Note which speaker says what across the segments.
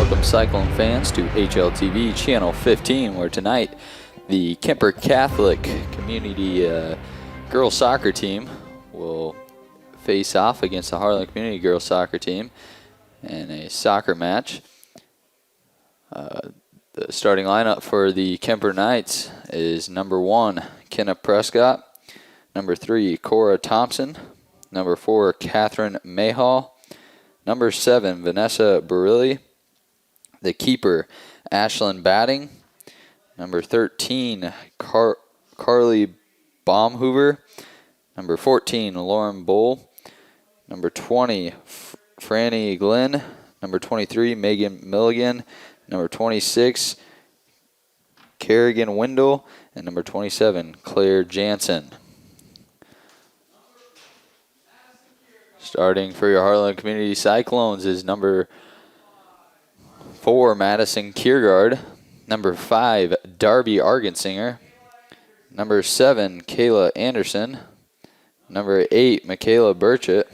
Speaker 1: Welcome Cyclone fans to HLTV Channel 15, where tonight the Kuemper Catholic Community Girls Soccer Team will face off against the Harlan Community Girls Soccer Team in a soccer match. The starting lineup for the Kuemper Knights is number 1, Kenna Prescott, number 3, Cora Thompson, number 4, Catherine Mayhall, number 7, Vanessa Barilli, the keeper, Ashlyn Batting, number 13, Carly Baumhoover, number 14, Lauren Bull, number 20, Franny Glenn, number 23, Megan Milligan, number 26, Kerrigan Wendell, and number 27, Claire Jansen. Starting for your Harlan Community Cyclones is number 4, Madison Kiergaard, number 5, Darby Argensinger, number 7, Kayla Anderson, number 8, Michaela Burchett,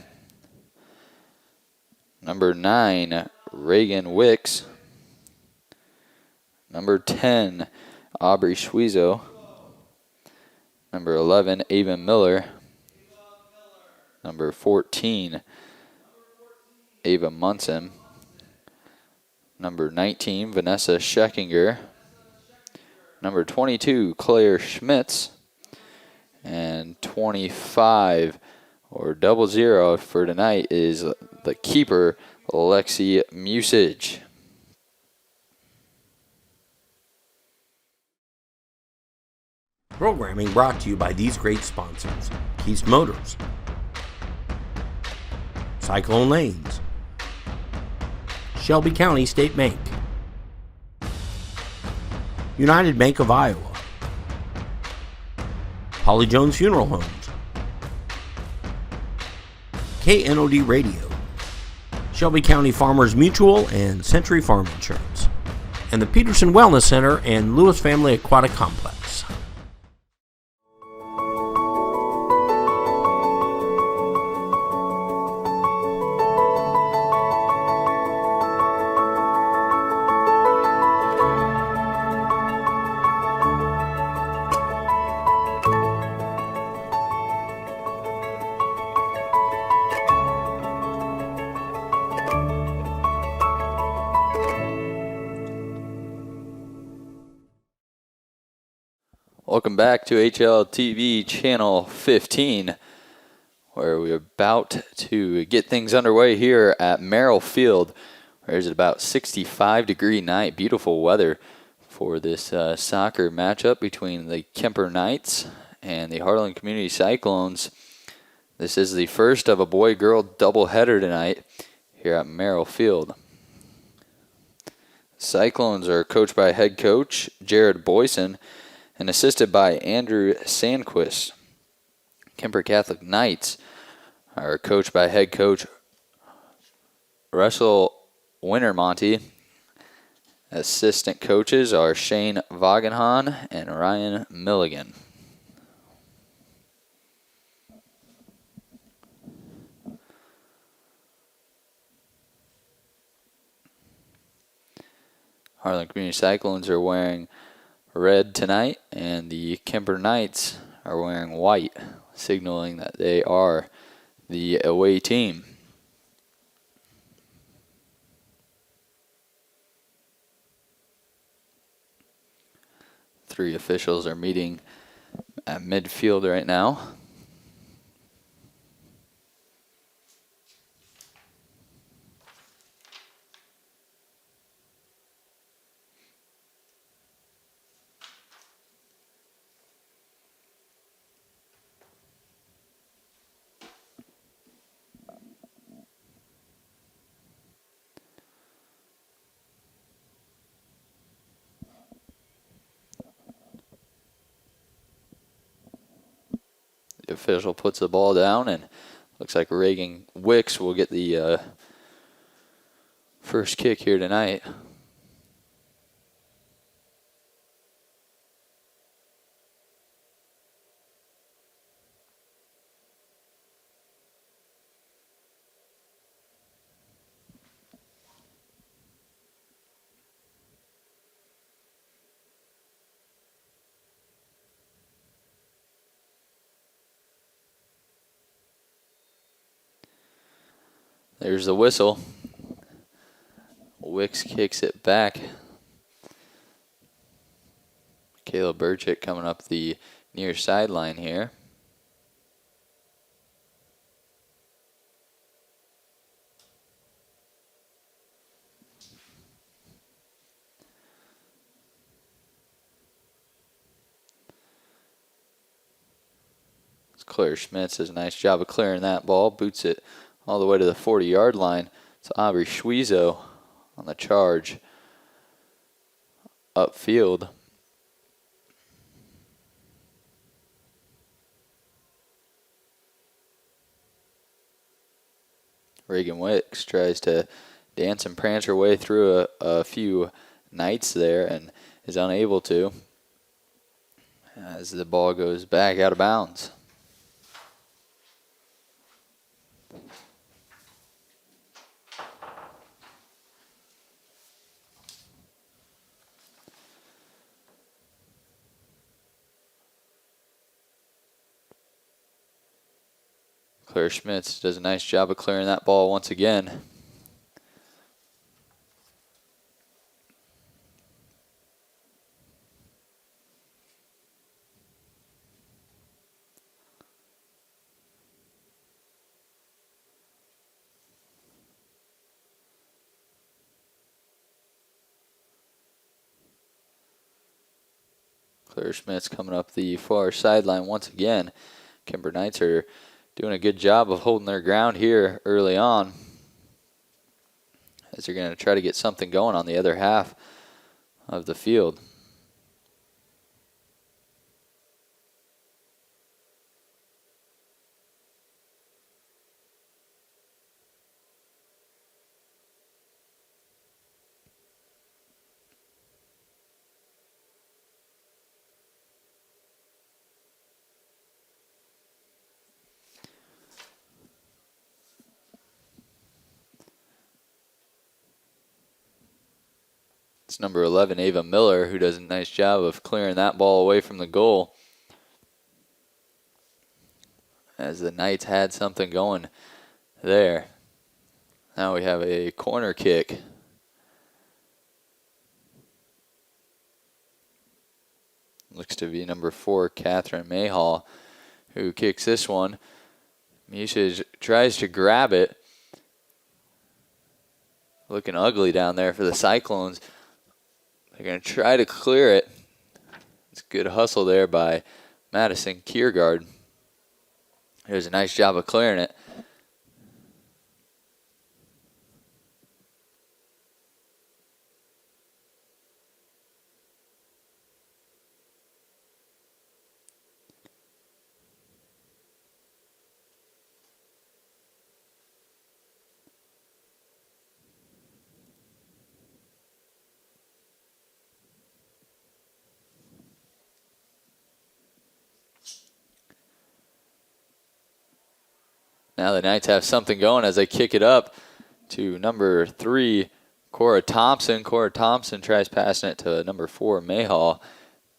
Speaker 1: number 9, Reagan Wicks, number 10, Aubrey Schwezo, number 11, Ava Miller, number 14, Ava Munson, number 19, Vanessa Scheckinger, number 22, Claire Schmitz, and 25, or 00 for tonight, is the keeper, Lexi Musage.
Speaker 2: Programming brought to you by these great sponsors: Keith Motors, Cyclone Lanes, Shelby County State Bank, United Bank of Iowa, Holly Jones Funeral Homes, KNOD Radio, Shelby County Farmers Mutual and Century Farm Insurance, and the Peterson Wellness Center and Lewis Family Aquatic Complex.
Speaker 1: Welcome back to HLTV Channel 15, where we're about to get things underway here at Merrill Field, where it's about 65-degree night. Beautiful weather for this soccer matchup between the Kuemper Knights and the Harlan Community Cyclones. This is the first of a boy-girl doubleheader tonight here at Merrill Field. Cyclones are coached by head coach Jared Boyson and assisted by Andrew Sandquist. Kuemper Catholic Knights are coached by head coach Russell Wintermonte. Assistant coaches are Shane Vagenhan and Ryan Milligan. Harlan Community Cyclones are wearing red tonight, and the Kuemper Knights are wearing white, signaling that they are the away team. Three officials are meeting at midfield right now. The official puts the ball down, and looks like Reagan Wicks will get the first kick here tonight. There's the whistle. Wicks kicks it back. Caleb Burchett coming up the near sideline here. Claire Schmitz does a nice job of clearing that ball. Boots it all the way to the 40-yard line. It's Aubrey Schwiezo on the charge upfield. Reagan Wicks tries to dance and prance her way through a few Knights there and is unable to as the ball goes back out of bounds. Claire Schmitz does a nice job of clearing that ball once again. Claire Schmitz coming up the far sideline once again. Kuemper Knights are doing a good job of holding their ground here early on, as they're going to try to get something going on the other half of the field. It's number 11, Ava Miller, who does a nice job of clearing that ball away from the goal, as the Knights had something going there. Now we have a corner kick. Looks to be number 4, Catherine Mayhall, who kicks this one. Misha tries to grab it. Looking ugly down there for the Cyclones. They're going to try to clear it. It's a good hustle there by Madison Kiergaard. There's a nice job of clearing it. Now the Knights have something going as they kick it up to number 3, Cora Thompson. Cora Thompson tries passing it to number 4, Mayhall.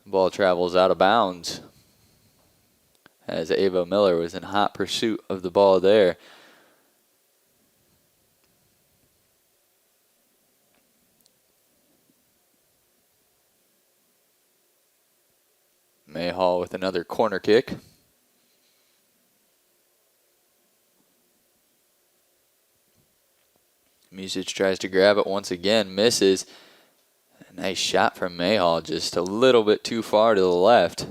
Speaker 1: The ball travels out of bounds as Ava Miller was in hot pursuit of the ball there. Mayhall with another corner kick. Music tries to grab it once again, misses. A nice shot from Mayhall, just a little bit too far to the left.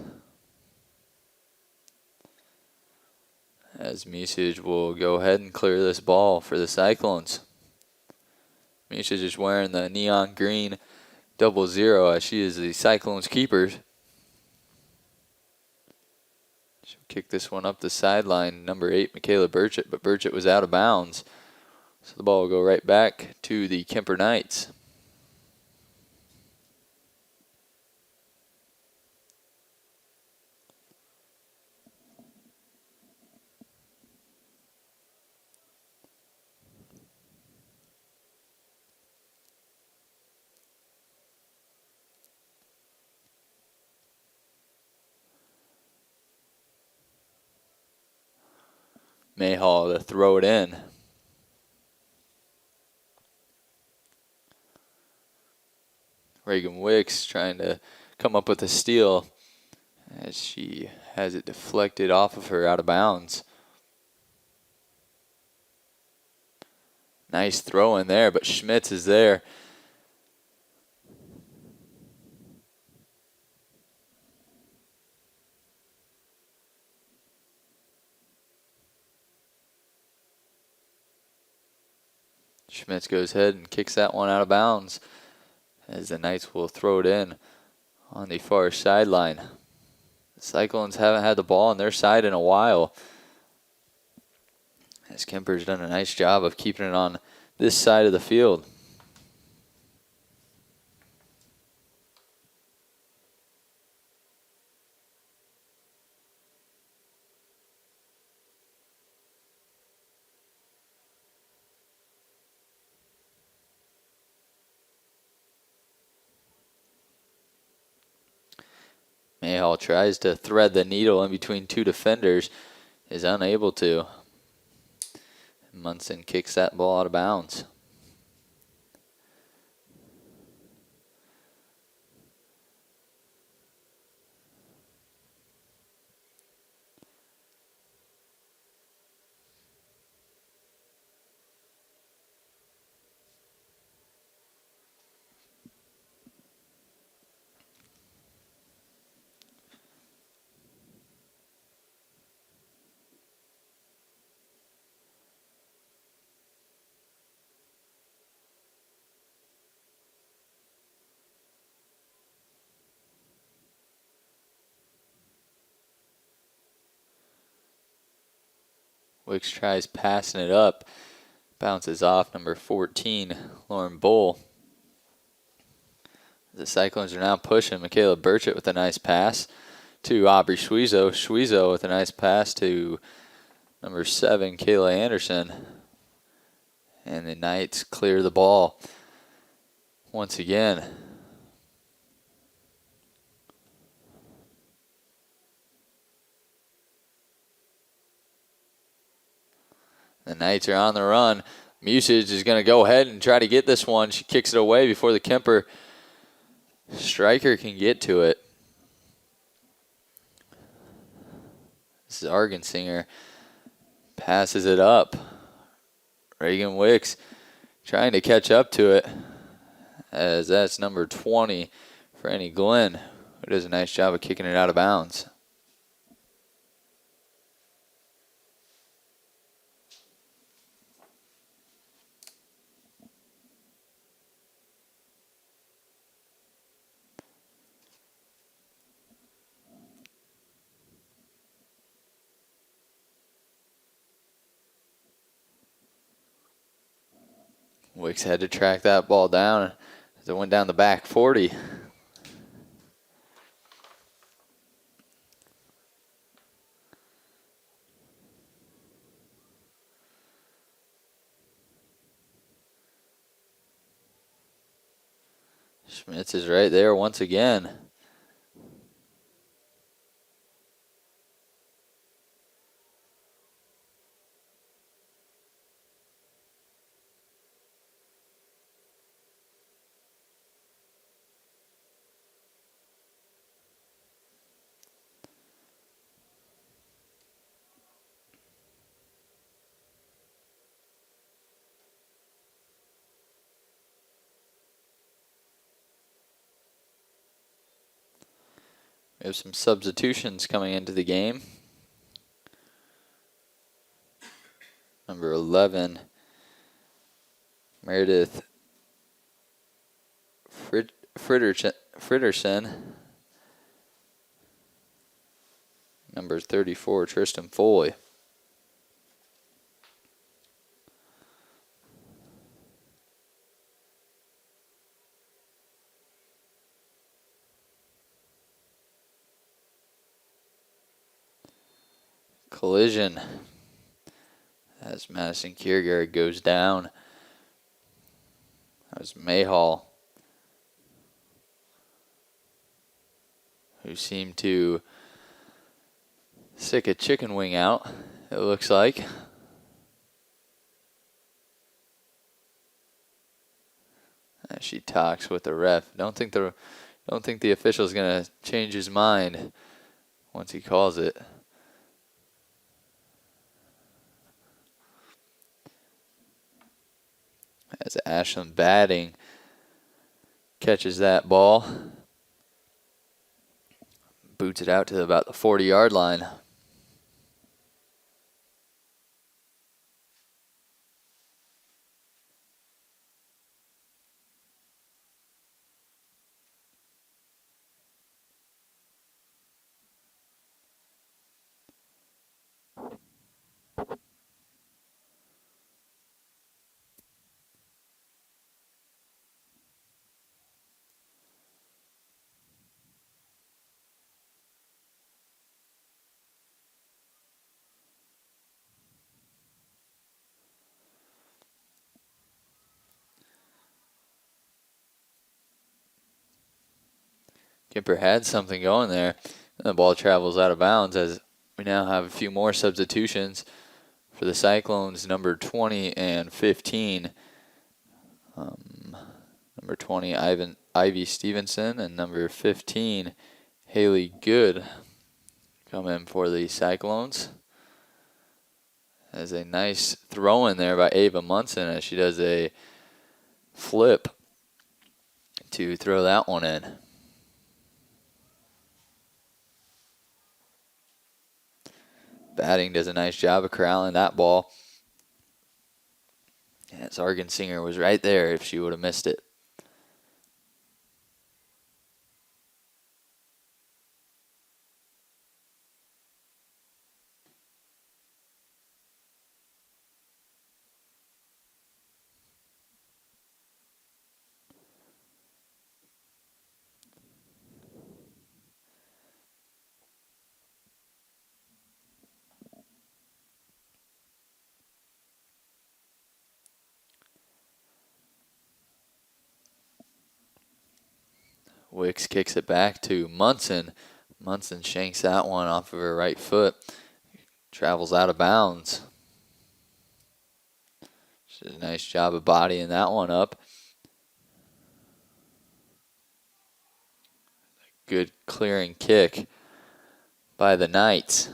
Speaker 1: As Misich will go ahead and clear this ball for the Cyclones. Misich is wearing the neon green 00 as she is the Cyclones keeper. She'll kick this one up the sideline, number 8, Michaela Burchett, but Burchett was out of bounds. So the ball will go right back to the Kuemper Knights. Mayhall to throw it in. Reagan Wicks trying to come up with a steal as she has it deflected off of her out of bounds. Nice throw in there, but Schmitz is there. Schmitz goes ahead and kicks that one out of bounds as the Knights will throw it in on the far sideline. The Cyclones haven't had the ball on their side in a while, as Kuemper's done a nice job of keeping it on this side of the field. Mayhall tries to thread the needle in between two defenders, is unable to. Munson kicks that ball out of bounds. Wicks tries passing it up. Bounces off number 14, Lauren Bull. The Cyclones are now pushing. Michaela Burchett with a nice pass to Aubrey Schwezo. Schwezo with a nice pass to number 7, Kayla Anderson. And the Knights clear the ball once again. The Knights are on the run. Musage is going to go ahead and try to get this one. She kicks it away before the Kuemper striker can get to it. Zargensinger passes it up. Reagan Wicks trying to catch up to it, as that's number 20, Franny Glenn, who does a nice job of kicking it out of bounds. Wicks had to track that ball down as it went down the back 40. Schmitz is right there once again. We have some substitutions coming into the game. Number 11, Meredith Fritterson. Number 34, Tristan Foley. Collision as Madison Kiergaard goes down. That was Mayhall, who seemed to stick a chicken wing out, it looks like. she talks with the ref. Don't think the official's gonna change his mind once he calls it. As Ashland batting catches that ball, boots it out to about the 40-yard line. Kuemper had something going there. And the ball travels out of bounds as we now have a few more substitutions for the Cyclones, number 20 and 15. Number 20, Ivy Stevenson, and number 15, Haley Good, come in for the Cyclones. As a nice throw in there by Ava Munson as she does a flip to throw that one in. Batting does a nice job of corralling that ball. As Argensinger was right there if she would have missed it. Wicks kicks it back to Munson. Munson shanks that one off of her right foot. Travels out of bounds. She did a nice job of bodying that one up. Good clearing kick by the Knights.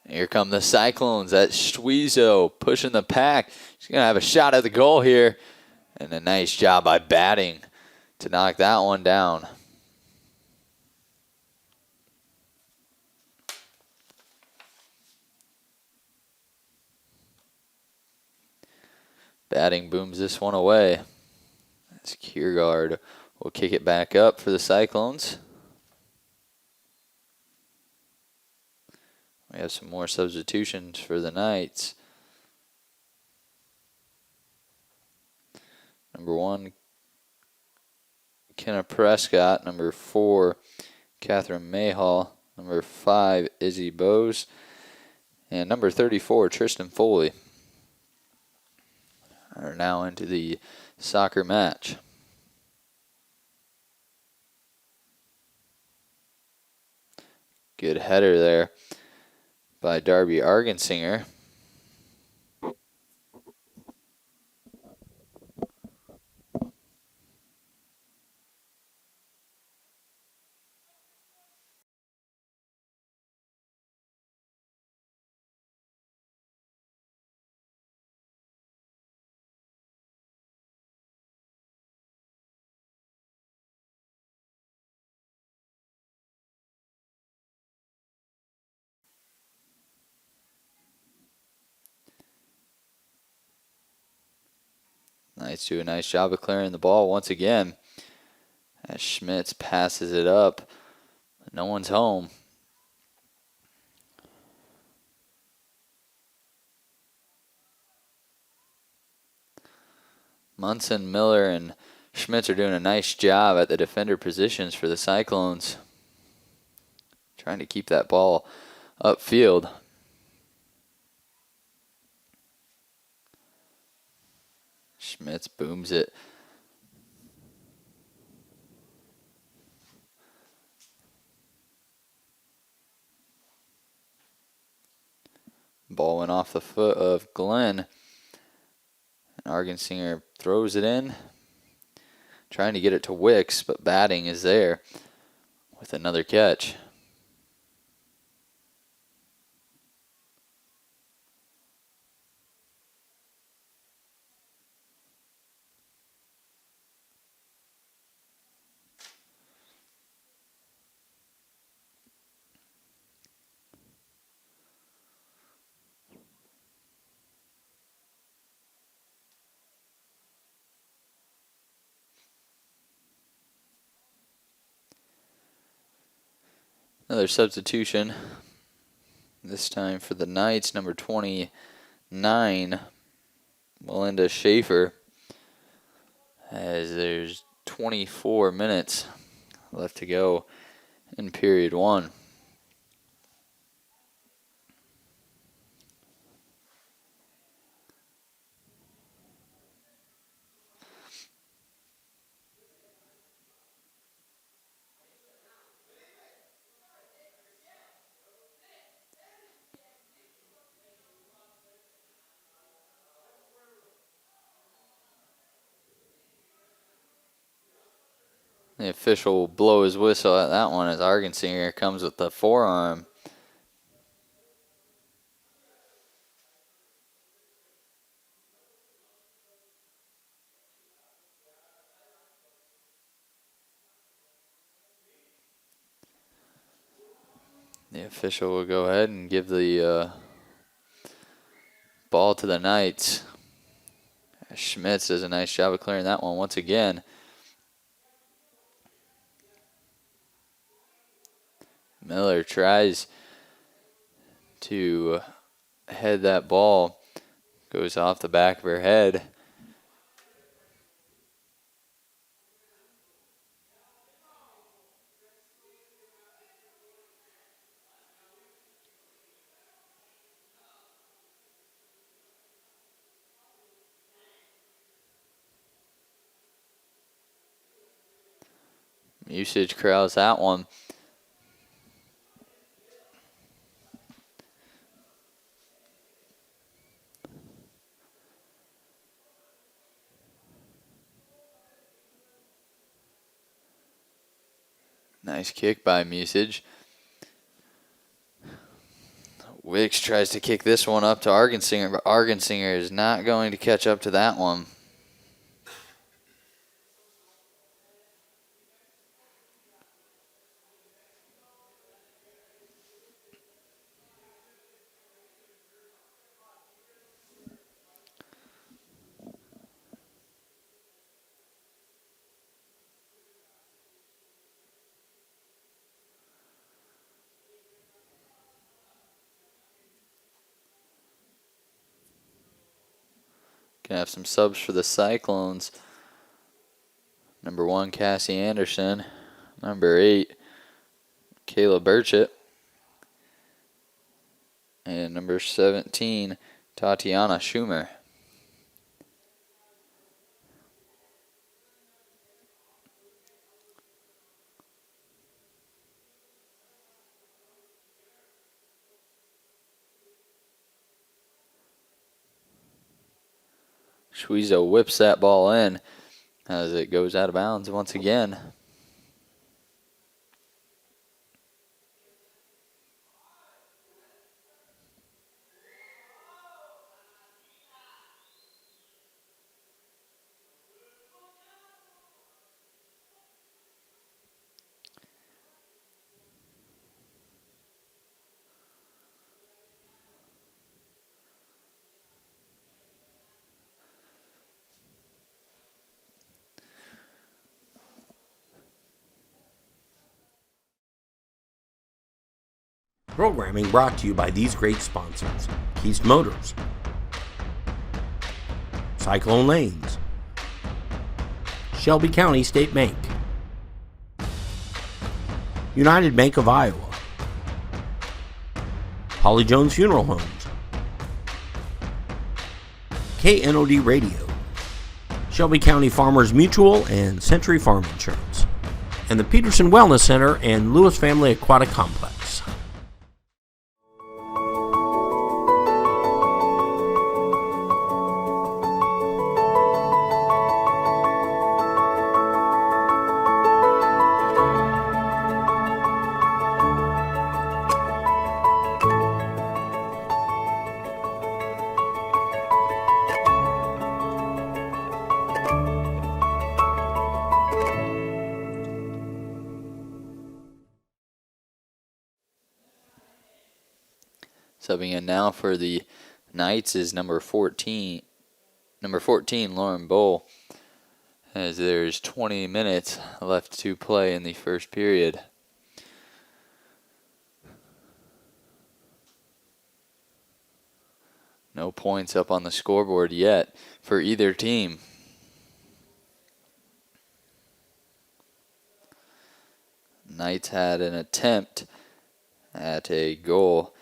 Speaker 1: Here come the Cyclones. That's Schwezo pushing the pack. She's going to have a shot at the goal here. And a nice job by batting to knock that one down. Batting booms this one away. That's Kiergaard will kick it back up for the Cyclones. We have some more substitutions for the Knights. Number 1, Kenna Prescott. Number 4, Catherine Mayhall. Number 5, Izzy Bowes. And number 34, Tristan Foley, are now into the soccer match. Good header there by Darby Argensinger. Knights do a nice job of clearing the ball once again. As Schmitz passes it up. No one's home. Munson, Miller, and Schmitz are doing a nice job at the defender positions for the Cyclones. Trying to keep that ball upfield. Schmitz booms it. Ball went off the foot of Glenn. And Argensinger throws it in, trying to get it to Wicks, but batting is there with another catch. Another substitution, this time for the Knights, number 29, Melinda Schaefer, as there's 24 minutes left to go in period one. The official will blow his whistle at that one as Argensinger comes with the forearm. The official will go ahead and give the ball to the Knights. Schmitz does a nice job of clearing that one once again. Miller tries to head that ball. Goes off the back of her head. Usage corrals that one. Nice kick by Musage. Wicks tries to kick this one up to Argensinger, but Argensinger is not going to catch up to that one. Gonna have some subs for the Cyclones. Number 1, Cassie Anderson. Number 8, Kayla Burchett. And number 17, Tatiana Schumer. Schweizo whips that ball in as it goes out of bounds once again.
Speaker 2: Programming brought to you by these great sponsors: Keast Motors, Cyclone Lanes, Shelby County State Bank, United Bank of Iowa, Holly Jones Funeral Homes, KNOD Radio, Shelby County Farmers Mutual and Century Farm Insurance, and the Peterson Wellness Center and Lewis Family Aquatic Complex.
Speaker 1: Subbing in now for the Knights is number 14, Lauren Bowl, as there's 20 minutes left to play in the first period. No points up on the scoreboard yet for either team. Knights had an attempt at a goal,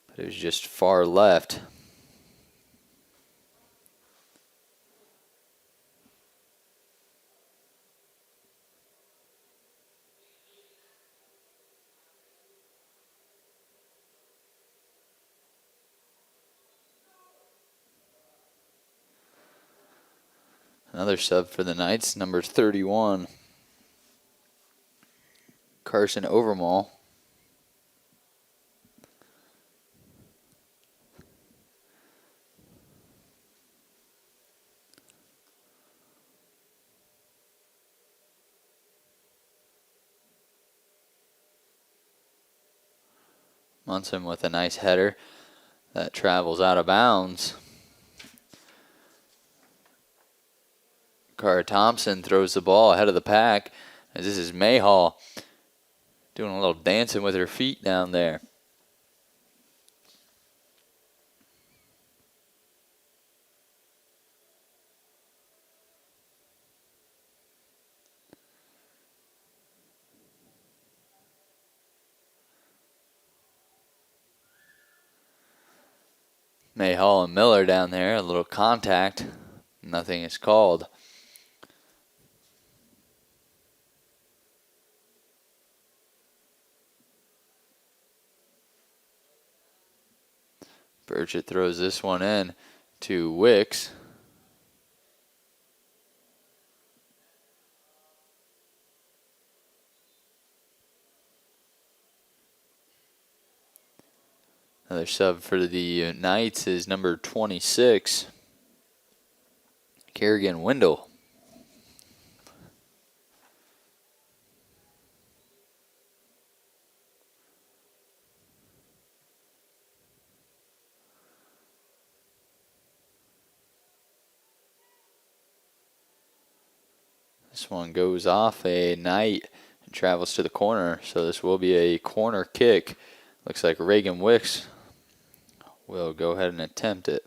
Speaker 1: but it was just far left. Another sub for the Knights, number 31, Carson Overmall. Munson with a nice header that travels out of bounds. Cara Thompson throws the ball ahead of the pack, as this is Mayhall doing a little dancing with her feet down there. Mayhall and Miller down there, a little contact. Nothing is called. Burchett throws this one in to Wicks. Another sub for the Knights is number 26, Kerrigan Wendell. This one goes off a Knight and travels to the corner, so this will be a corner kick. Looks like Reagan Wicks will go ahead and attempt it.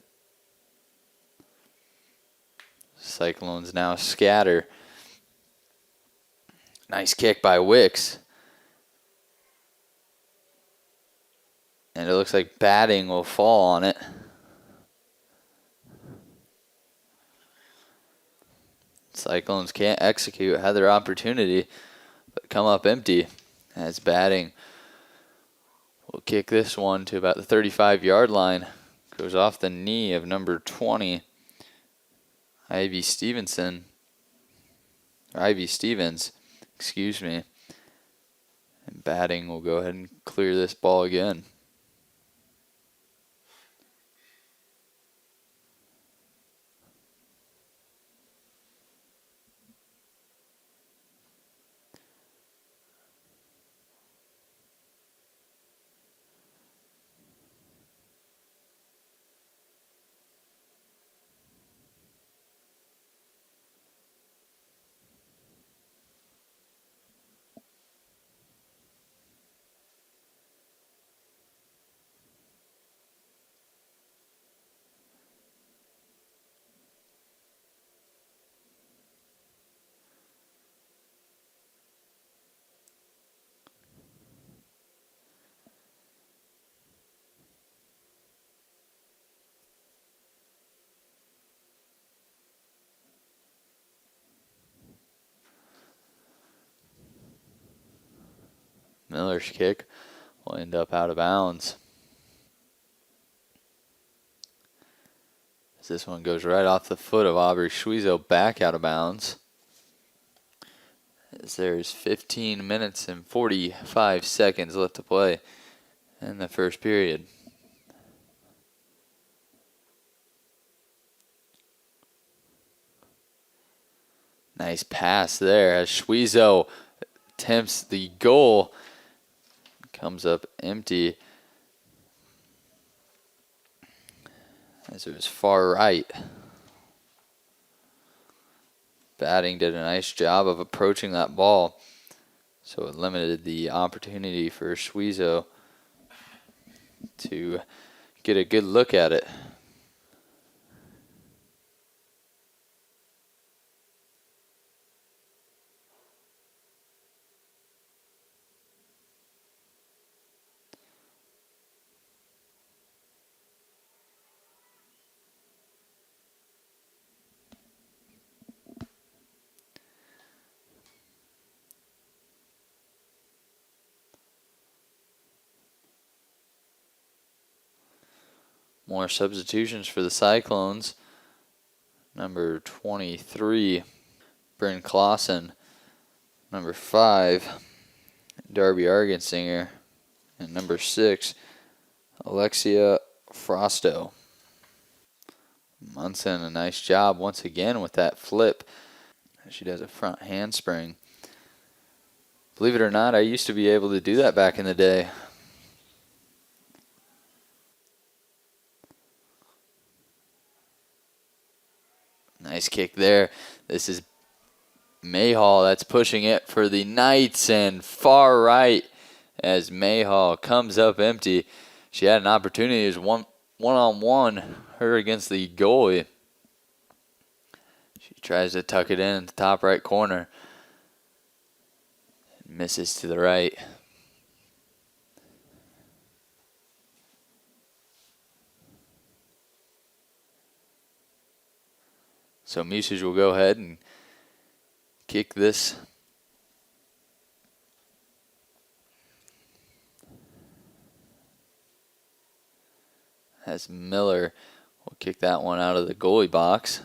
Speaker 1: Cyclones now scatter. Nice kick by Wicks. And it looks like batting will fall on it. Cyclones can't execute, had their opportunity, but come up empty as batting will kick this one to about the 35-yard line. Goes off the knee of number 20, Ivy Stevens, excuse me. And batting will go ahead and clear this ball again. Miller's kick will end up out of bounds. As this one goes right off the foot of Aubrey Schweezo, back out of bounds. As there's 15 minutes and 45 seconds left to play in the first period. Nice pass there as Schweezo attempts the goal. Comes up empty. as it was far right. Batting did a nice job of approaching that ball, so it limited the opportunity for Suizo to get a good look at it. More substitutions for the Cyclones. Number 23, Bryn Clausen. Number 5, Darby Argensinger. And number 6, Alexia Frosto. Munson, a nice job once again with that flip. She does a front handspring. Believe it or not, I used to be able to do that back in the day. Nice kick there. This is Mayhall that's pushing it for the Knights, and far right as Mayhall comes up empty. She had an opportunity as one-on-one, her against the goalie. She tries to tuck it in at the top right corner. Misses to the right. So Musage will go ahead and kick this. As Miller will kick that one out of the goalie box.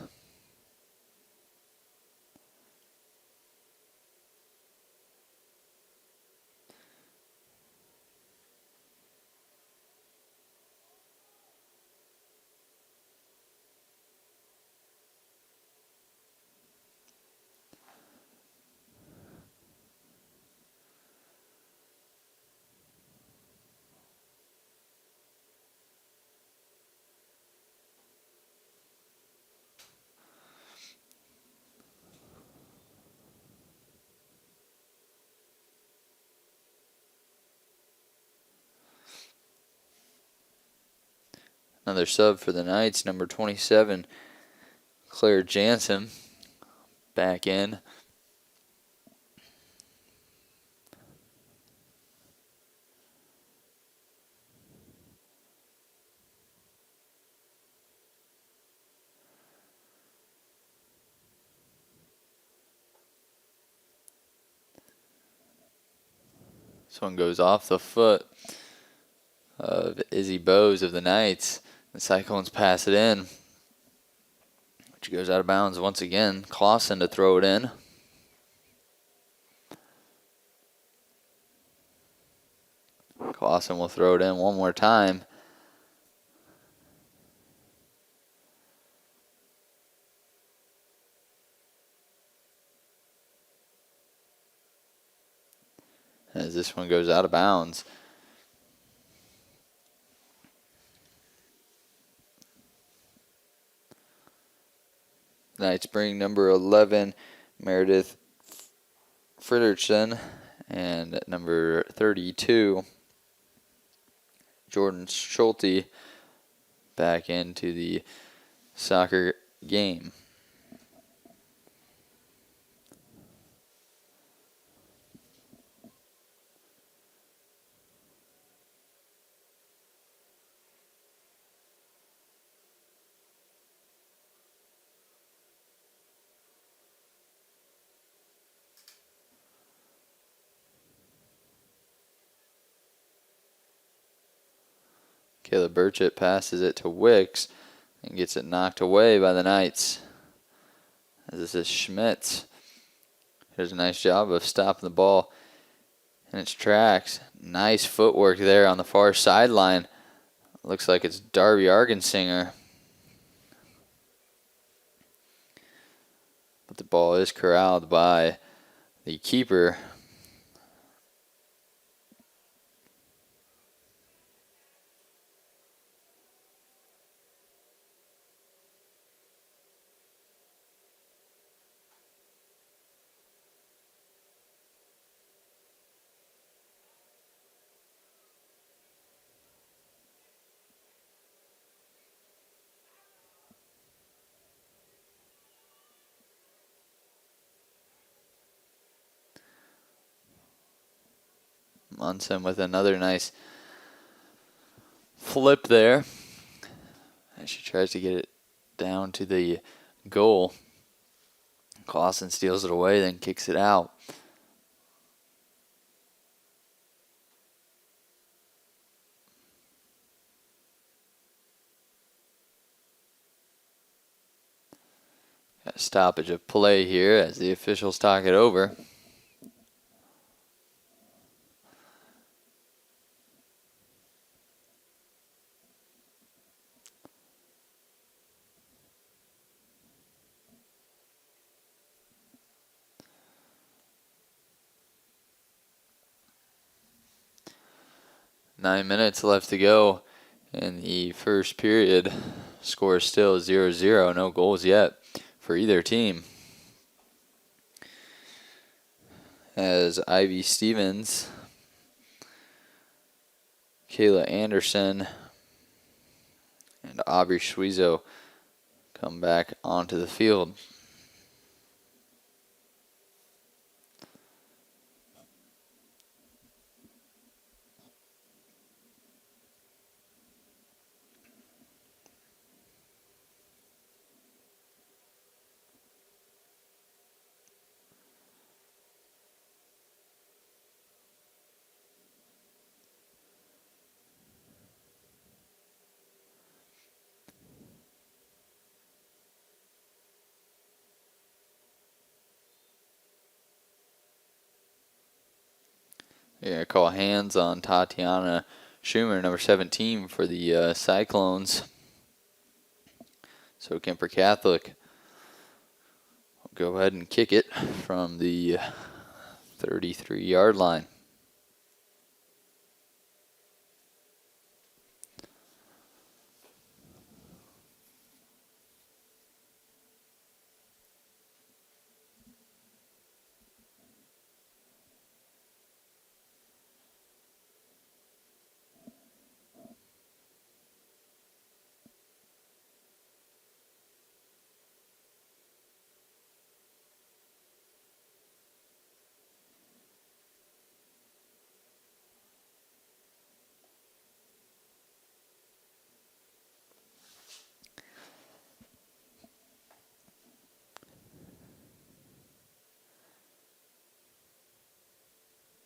Speaker 1: Another sub for the Knights, number 27, Claire Jansen, back in. This one goes off the foot of Izzy Bowes of the Knights. The Cyclones pass it in, which goes out of bounds once again. Clausen to throw it in. Clausen will throw it in one more time. As this one goes out of bounds. Knights bring number 11, Meredith Friderichsen, and number 32, Jordan Schulte, back into the soccer game. Caleb Burchett passes it to Wicks and gets it knocked away by the Knights. As this is Schmitz. Does a nice job of stopping the ball in its tracks. Nice footwork there on the far sideline. Looks like it's Darby Argensinger. But the ball is corralled by the keeper. Munson with another nice flip there. And she tries to get it down to the goal. Clausen steals it away, then kicks it out. Got a stoppage of play here as the officials talk it over. Nine minutes left to go in the first period. Score is still 0-0. No goals yet for either team. As Ivy Stevens, Kayla Anderson, and Aubrey Schwiezo come back onto the field. Yeah, call hands on Tatiana Schumer, number 17 for the Cyclones. So Kuemper Catholic will go ahead and kick it from the 33-yard line.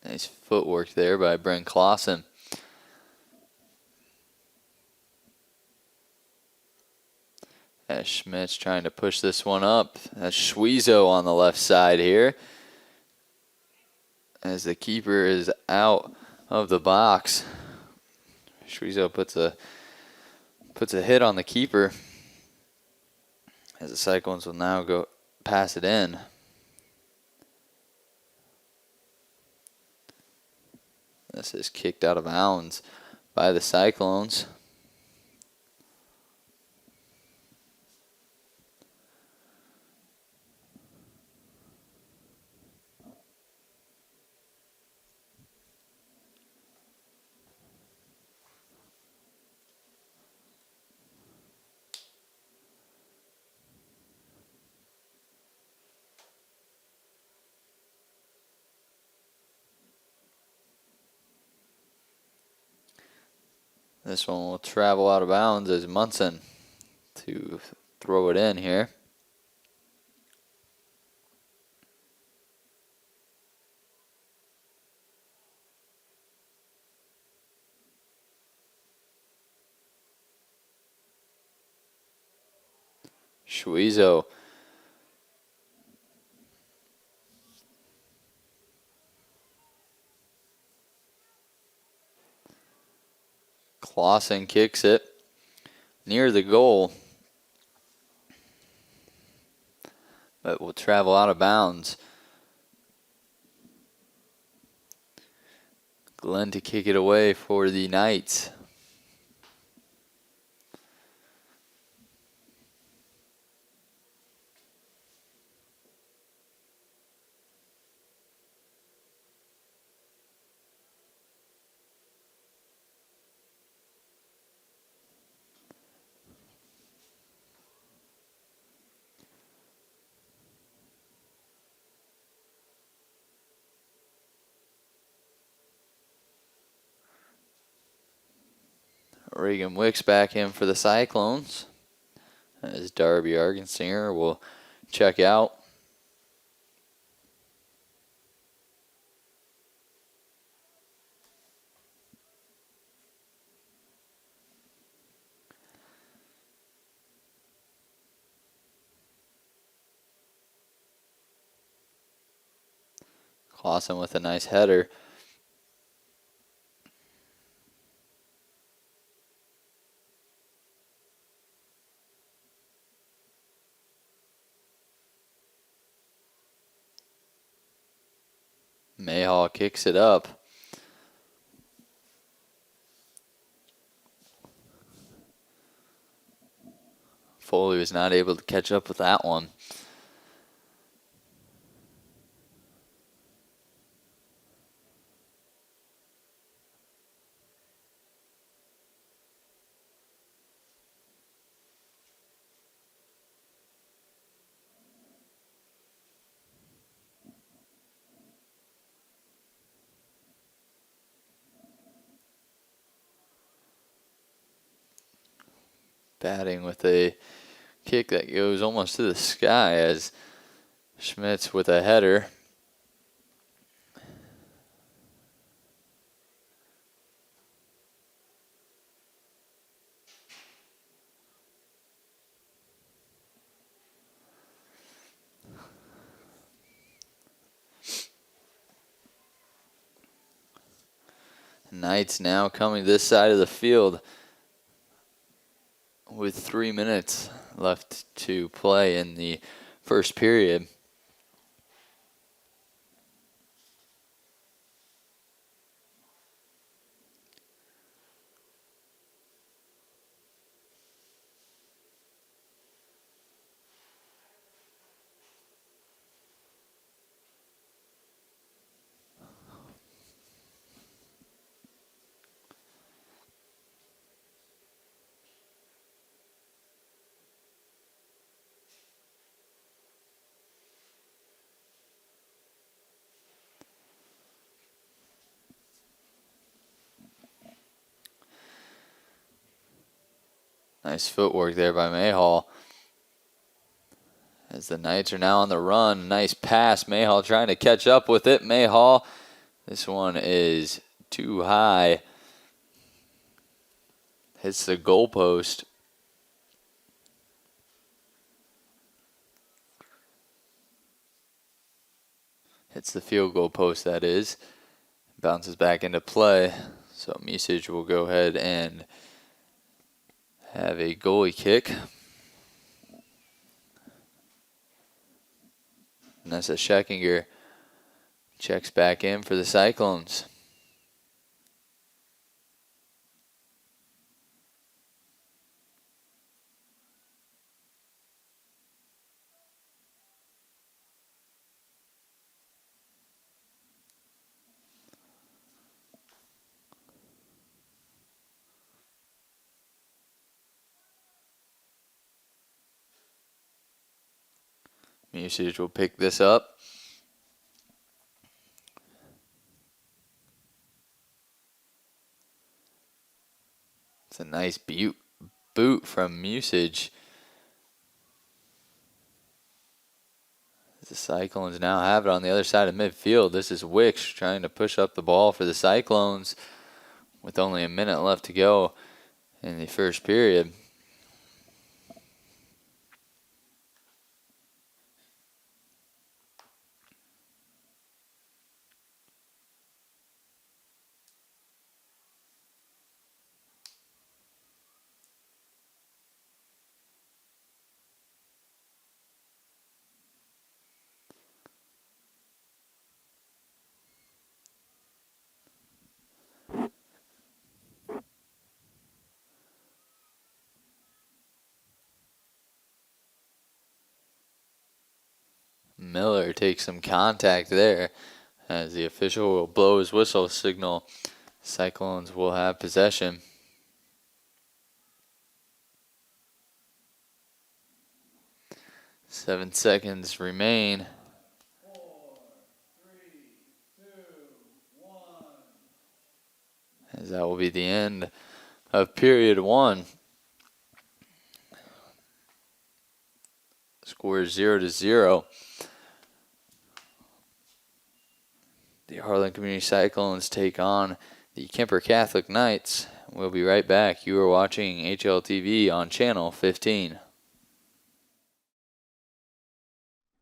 Speaker 1: Nice footwork there by Brent Clausen. As Schmidt's trying to push this one up. That's Schwiezo on the left side here. As the keeper is out of the box. Schwiezo puts a hit on the keeper. As the Cyclones will now go pass it in. This is kicked out of bounds by the Cyclones. This one will travel out of bounds as Munson to throw it in here. Schwiezo. Clausen kicks it near the goal, but will travel out of bounds. Glenn to kick it away for the Knights. Reagan Wicks back in for the Cyclones, as Darby Argensinger will check out. Clausen with a nice header. Mayhall kicks it up. Foley was not able to catch up with that one. Batting with a kick that goes almost to the sky as Schmitz with a header. Knights now coming this side of the field with 3 minutes left to play in the first period. Nice footwork there by Mayhall. As the Knights are now on the run. Nice pass. Mayhall trying to catch up with it. Mayhall, this one is too high. Hits the goalpost. Hits the field goal post, that is. Bounces back into play. So Musage will go ahead and have a goalie kick. Nessa Scheckinger checks back in for the Cyclones. Musage will pick this up. It's a nice boot from Musage. The Cyclones now have it on the other side of midfield. This is Wicks trying to push up the ball for the Cyclones with only a minute left to go in the first period. Miller takes some contact there as the official will blow his whistle signal. Cyclones will have possession. Seven seconds remain.
Speaker 3: 4, 3, 2, 1.
Speaker 1: As that will be the end of period one. Score is 0-0. The Harlan Community Cyclones take on the Kuemper Catholic Knights. We'll be right back. You are watching HLTV on Channel 15.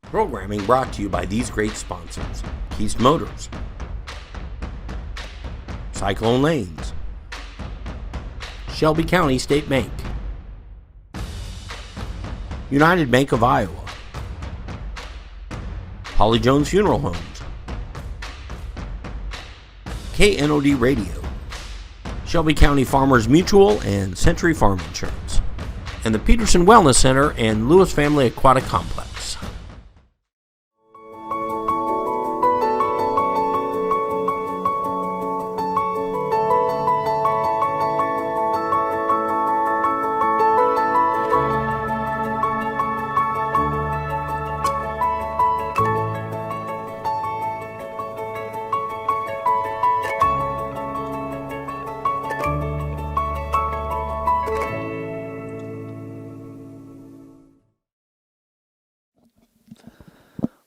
Speaker 2: Programming brought to you by these great sponsors: Keast Motors, Cyclone Lanes, Shelby County State Bank, United Bank of Iowa, Holly Jones Funeral Homes, KNOD Radio, Shelby County Farmers Mutual and Century Farm Insurance, and the Peterson Wellness Center and Lewis Family Aquatic Complex.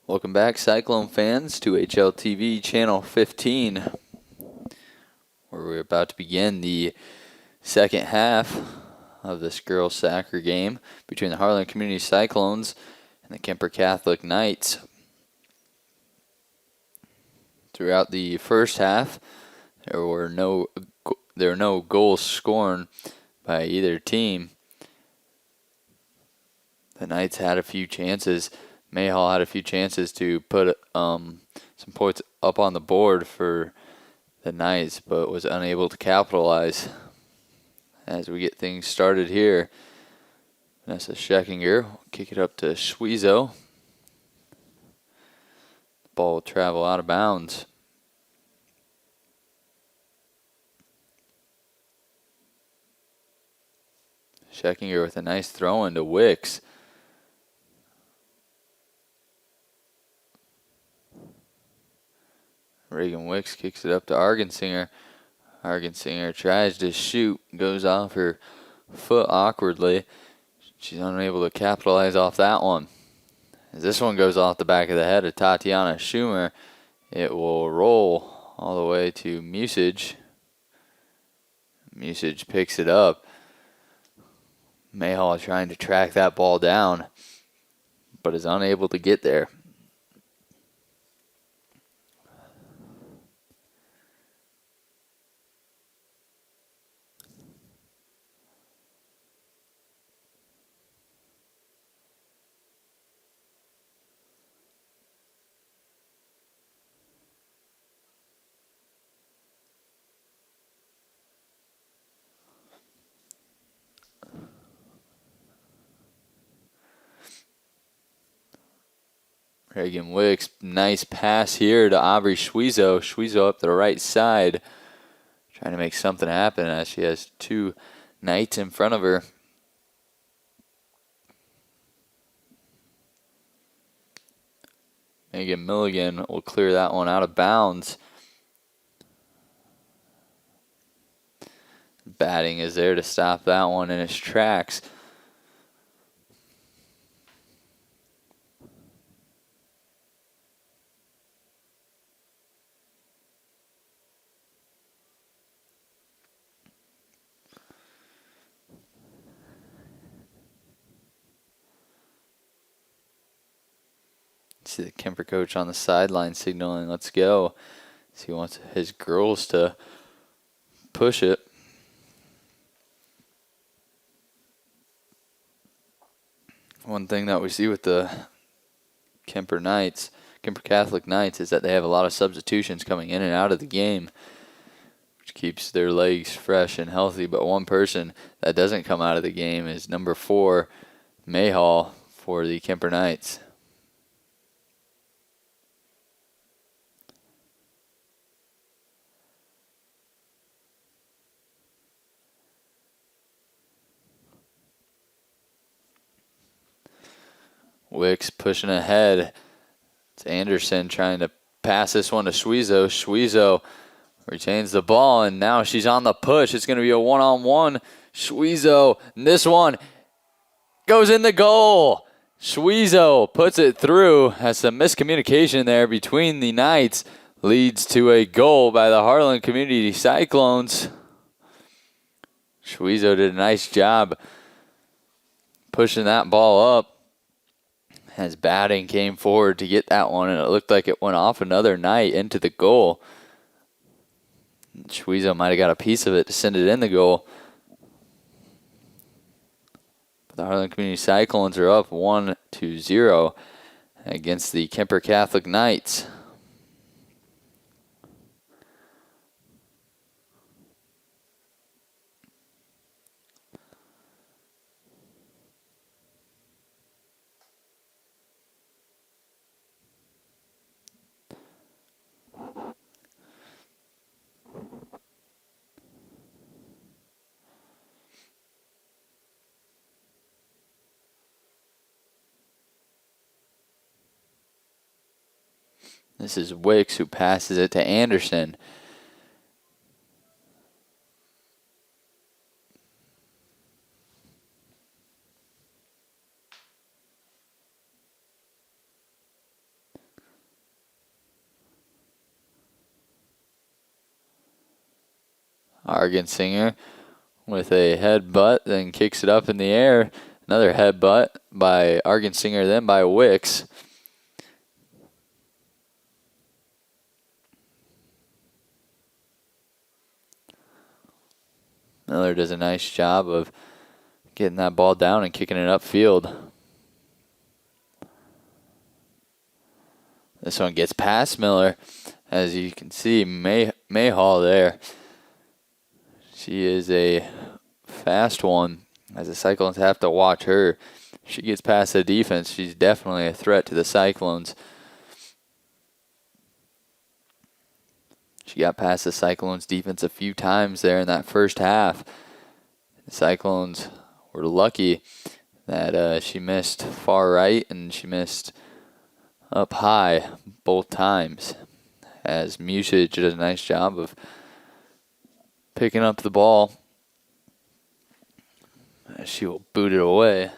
Speaker 1: Welcome back, Cyclone fans, to HLTV Channel 15, where we're about to begin the second half of this girls' soccer game between the Harlan Community Cyclones and the Kuemper Catholic Knights. Throughout the first half, there were no goals scored by either team. The Knights had a few chances. Mayhall had a few chances to put some points up on the board for the Knights, but was unable to capitalize. As we get things started here, Vanessa Scheckinger will kick it up to Schwezo. The ball will travel out of bounds. Scheckinger with a nice throw into Wicks. Reagan Wicks kicks it up to Argensinger. Argensinger tries to shoot, goes off her foot awkwardly. She's unable to capitalize off that one. As this one goes off the back of the head of Tatiana Schumer, it will roll all the way to Musage. Musage picks it up. Mayhall trying to track that ball down, but is unable to get there. Reagan Wicks, nice pass here to Aubrey Schwezo. Schwezo up the right side, trying to make something happen as she has two Knights in front of her. Megan Milligan will clear that one out of bounds. Batting is there to stop that one in its tracks. See the Kuemper coach on the sideline signaling, let's go. So he wants his girls to push it. One thing that we see with the Kuemper Catholic Knights, is that they have a lot of substitutions coming in and out of the game, which keeps their legs fresh and healthy. But one person that doesn't come out of the game is number 4, Mayhall, for the Kuemper Knights. Wicks pushing ahead. It's Anderson trying to pass this one to Schwezo. Schwezo Retains the ball, and now she's on the push. It's going to be a one-on-one. Schwezo, and this one goes in the goal. Schwezo puts it through. Has some miscommunication there between the Knights. Leads to a goal by the Harlan Community Cyclones. Schwezo did a nice job pushing that ball up as batting came forward to get that one, and it looked like it went off another Knight into the goal. Schwezo might have got a piece of it to send it in the goal. But the Harlan Community Cyclones are up 1-0 against the Kuemper Catholic Knights. This is Wicks who passes it to Anderson. Argensinger with a headbutt, then kicks it up in the air. Another headbutt by Argensinger, then by Wicks. Miller does a nice job of getting that ball down and kicking it upfield. This one gets past Miller. As you can see, Mayhall there. She is a fast one, as the Cyclones have to watch her. If she gets past the defense, she's definitely a threat to the Cyclones. She got past the Cyclones defense a few times there in that first half. The Cyclones were lucky that she missed far right and she missed up high both times, as Musich did a nice job of picking up the ball. She will boot it away.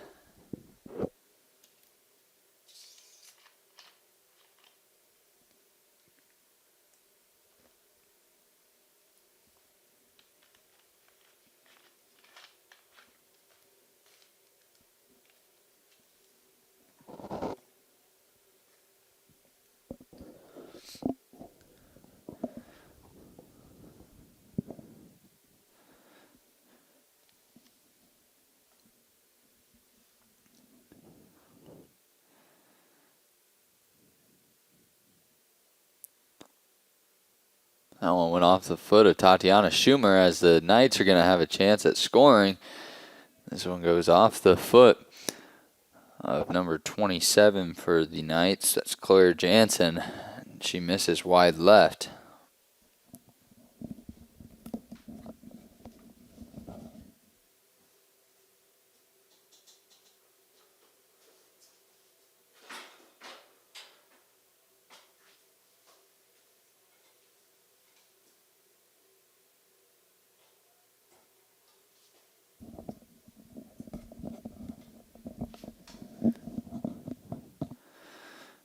Speaker 1: That one went off the foot of Tatiana Schumer, as the Knights are going to have a chance at scoring. This one goes off the foot of number 27 for the Knights. That's Claire Jansen. She misses wide left.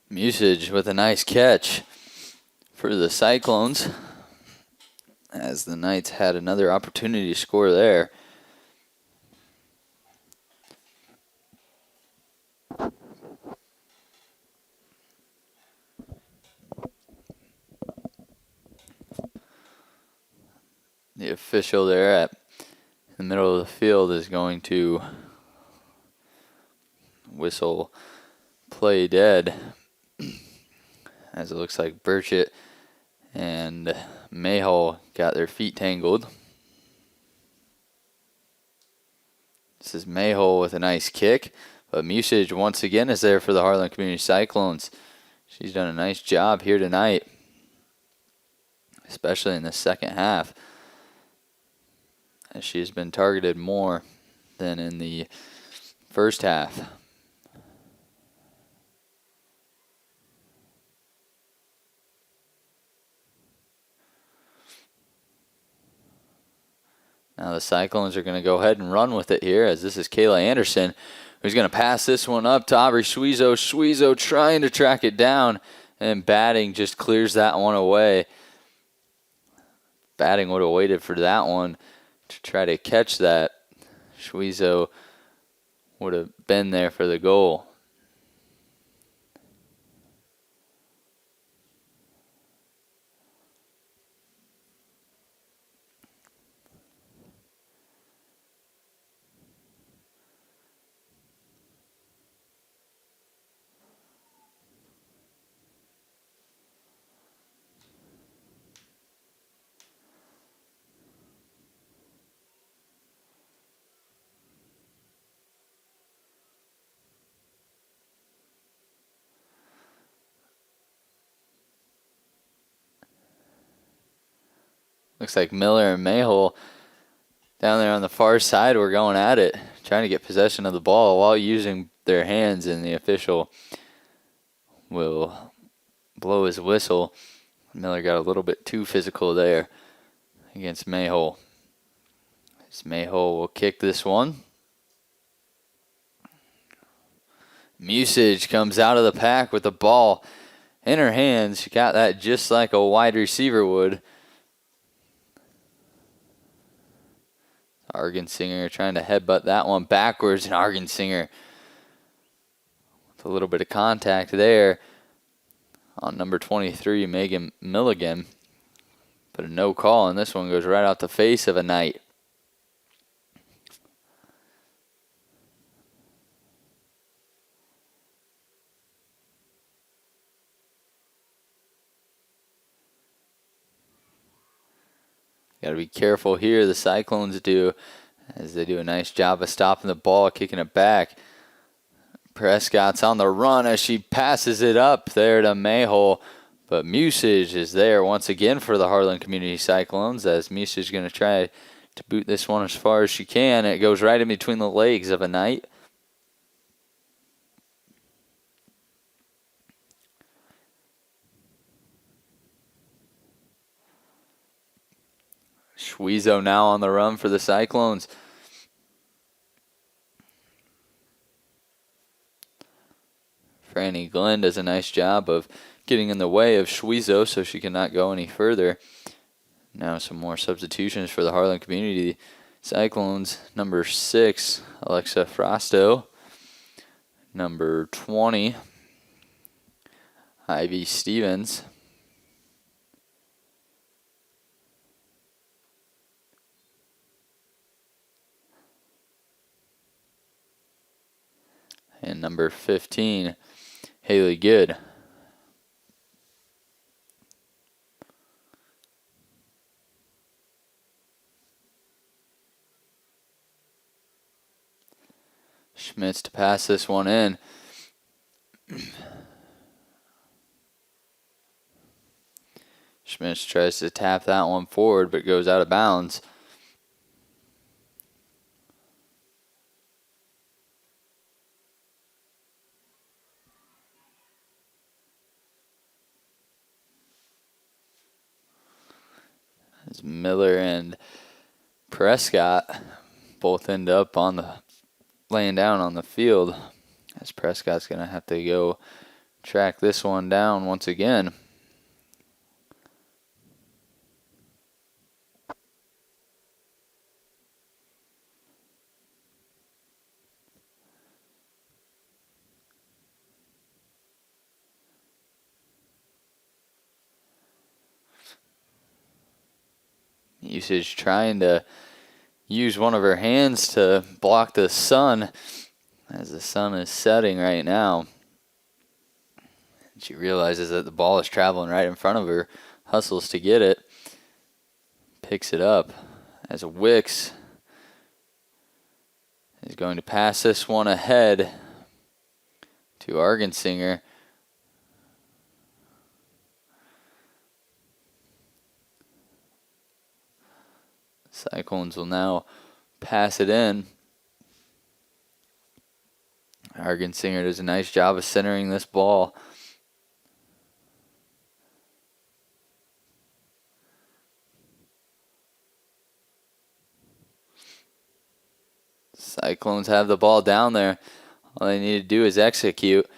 Speaker 1: Musich with a nice catch for the Cyclones, as the Knights had another opportunity to score there. The official there at the middle of the field is going to whistle play dead, as it looks like Burchett and Mayhall got their feet tangled. This is Mayhall with a nice kick, but Musich once again is there for the Harlan Community Cyclones. She's done a nice job here tonight, especially in the second half, as she has been targeted more than in the first half. Now the Cyclones are going to go ahead and run with it here, as this is Kayla Anderson, who's going to pass this one up to Aubrey Schwezo. Schwezo trying to track it down, and batting just clears that one away. Batting would have waited for that one to try to catch that. Schwezo would have been there for the goal. Looks like Miller and Mayhole down there on the far side were going at it, trying to get possession of the ball while using their hands, and the official will blow his whistle. Miller got a little bit too physical there against Mayhole. As Mayhole will kick this one. Musage comes out of the pack with the ball in her hands. She got that just like a wide receiver would. Argensinger trying to headbutt that one backwards, and Argensinger with a little bit of contact there on number 23, Megan Milligan. But a no call, and this one goes right out the face of a Knight. Got to be careful here, the Cyclones do, as they do a nice job of stopping the ball, kicking it back. Prescott's on the run as she passes it up there to Mayhole, but Musage is there once again for the Harlan Community Cyclones, as Musage is going to try to boot this one as far as she can. It goes right in between the legs of a Knight. Schwezo now on the run for the Cyclones. Franny Glenn does a nice job of getting in the way of Schwezo so she cannot go any further. Now some more substitutions for the Harlan Community Cyclones. Number 6, Alexa Frosto. Number 20, Ivy Stevens. And number 15, Haley Good. Schmitz to pass this one in. Schmitz tries to tap that one forward, but goes out of bounds. As Miller and Prescott both end up on the laying down on the field, as Prescott's going to have to go track this one down once again. Usage trying to use one of her hands to block the sun, as the sun is setting right now. She realizes that the ball is traveling right in front of her, hustles to get it, picks it up as Wicks is going to pass this one ahead to Argensinger. Cyclones will now pass it in. Argensinger does a nice job of centering this ball. Cyclones have the ball down there. All they need to do is execute.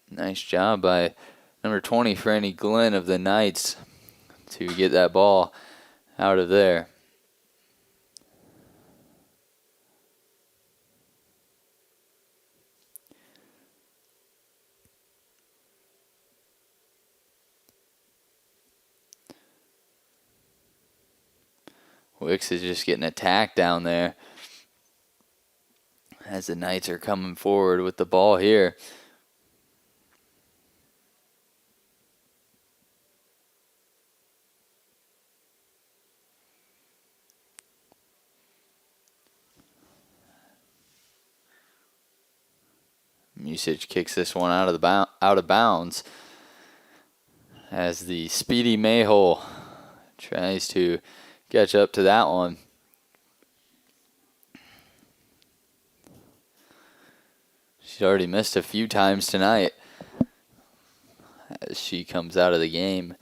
Speaker 1: Nice job by number 20, Franny Glenn of the Knights, to get that ball out of there. Wicks is just getting attacked down there as the Knights are coming forward with the ball here. Musich kicks this one out of bounds as the speedy Mayhole tries to catch up to that one. She's already missed a few times tonight as she comes out of the game.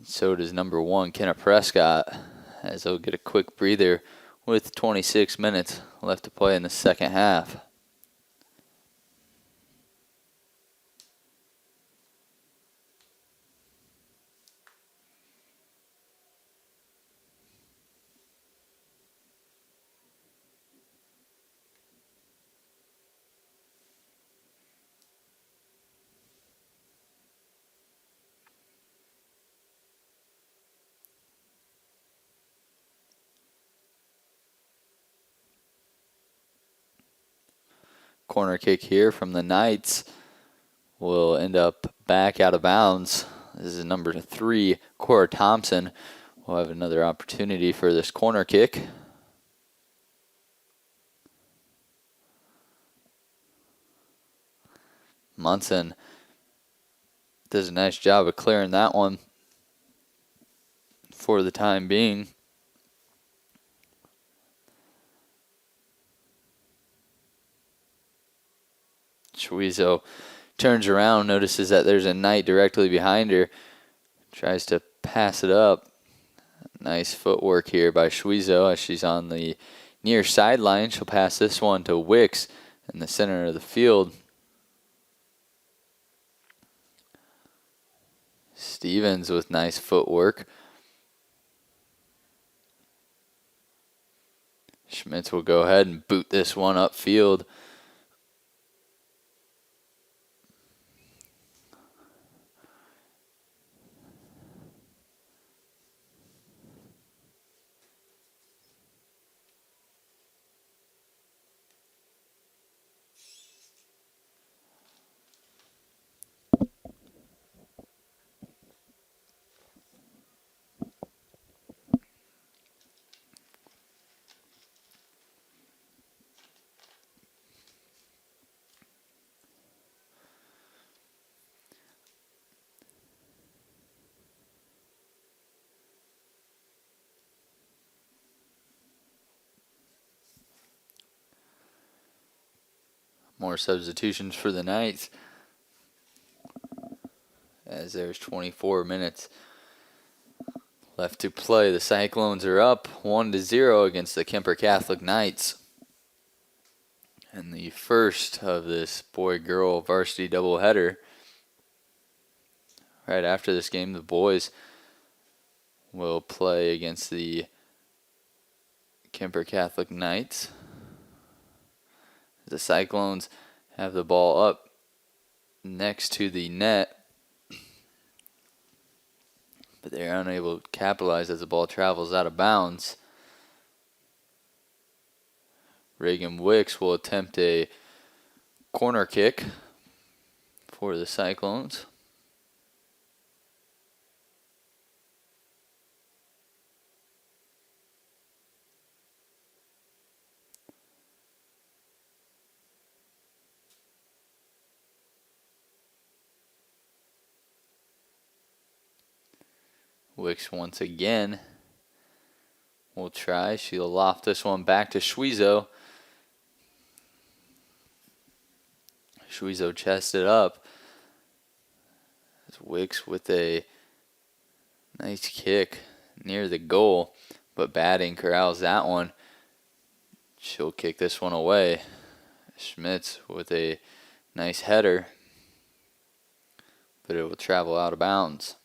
Speaker 1: So does number 1, Kenna Prescott, as they'll get a quick breather with 26 minutes left to play in the second half. Corner kick here from the Knights will end up back out of bounds. This is number 3, Cora Thompson. We'll have another opportunity for this corner kick. Munson does a nice job of clearing that one for the time being. Chuizo turns around, notices that there's a Knight directly behind her, tries to pass it up. Nice footwork here by Chuizo as she's on the near sideline. She'll pass this one to Wicks in the center of the field. Stevens with nice footwork. Schmitz will go ahead and boot this one upfield. More substitutions for the Knights, as there's 24 minutes left to play. The Cyclones are up 1-0 against the Kuemper Catholic Knights. And the first of this boy-girl varsity doubleheader. Right after this game, the boys will play against the Kuemper Catholic Knights. The Cyclones have the ball up next to the net, but they're unable to capitalize as the ball travels out of bounds. Reagan Wicks will attempt a corner kick for the Cyclones. Wicks once again will try. She'll loft this one back to Schwizo. Schwizo chested up. As Wicks with a nice kick near the goal, but batting corrals that one. She'll kick this one away. Schmitz with a nice header, but it will travel out of bounds.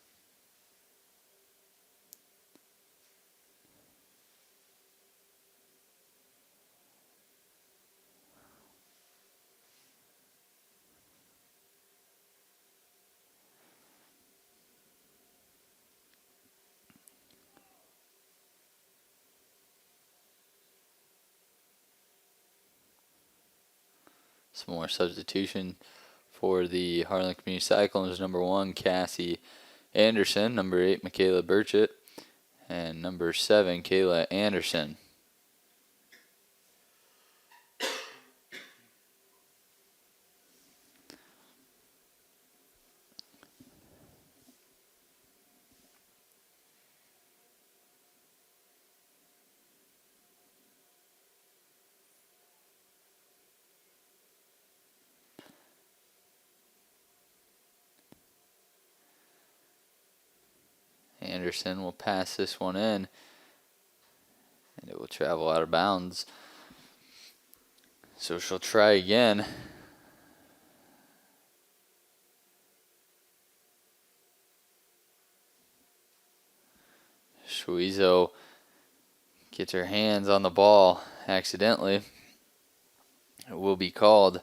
Speaker 1: Some more substitution for the Harlan Community Cyclones. Number 1, Cassie Anderson. Number 8, Michaela Burchett. And number 7, Kayla Anderson. Anderson will pass this one in, and it will travel out of bounds. So she'll try again. Shuizo gets her hands on the ball accidentally. It will be called.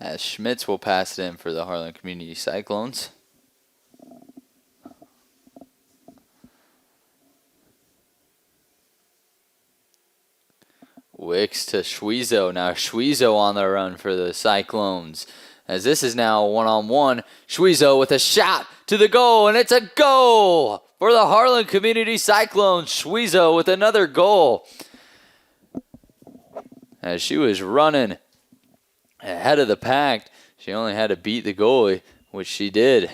Speaker 1: As Schmitz will pass it in for the Harlan Community Cyclones. Wicks to Shuizo. Now Shuizo on the run for the Cyclones. As this is now a one-on-one. Shuizo with a shot to the goal, and it's a goal for the Harlan Community Cyclones. Shuizo with another goal. As she was running ahead of the pack, she only had to beat the goalie, which she did.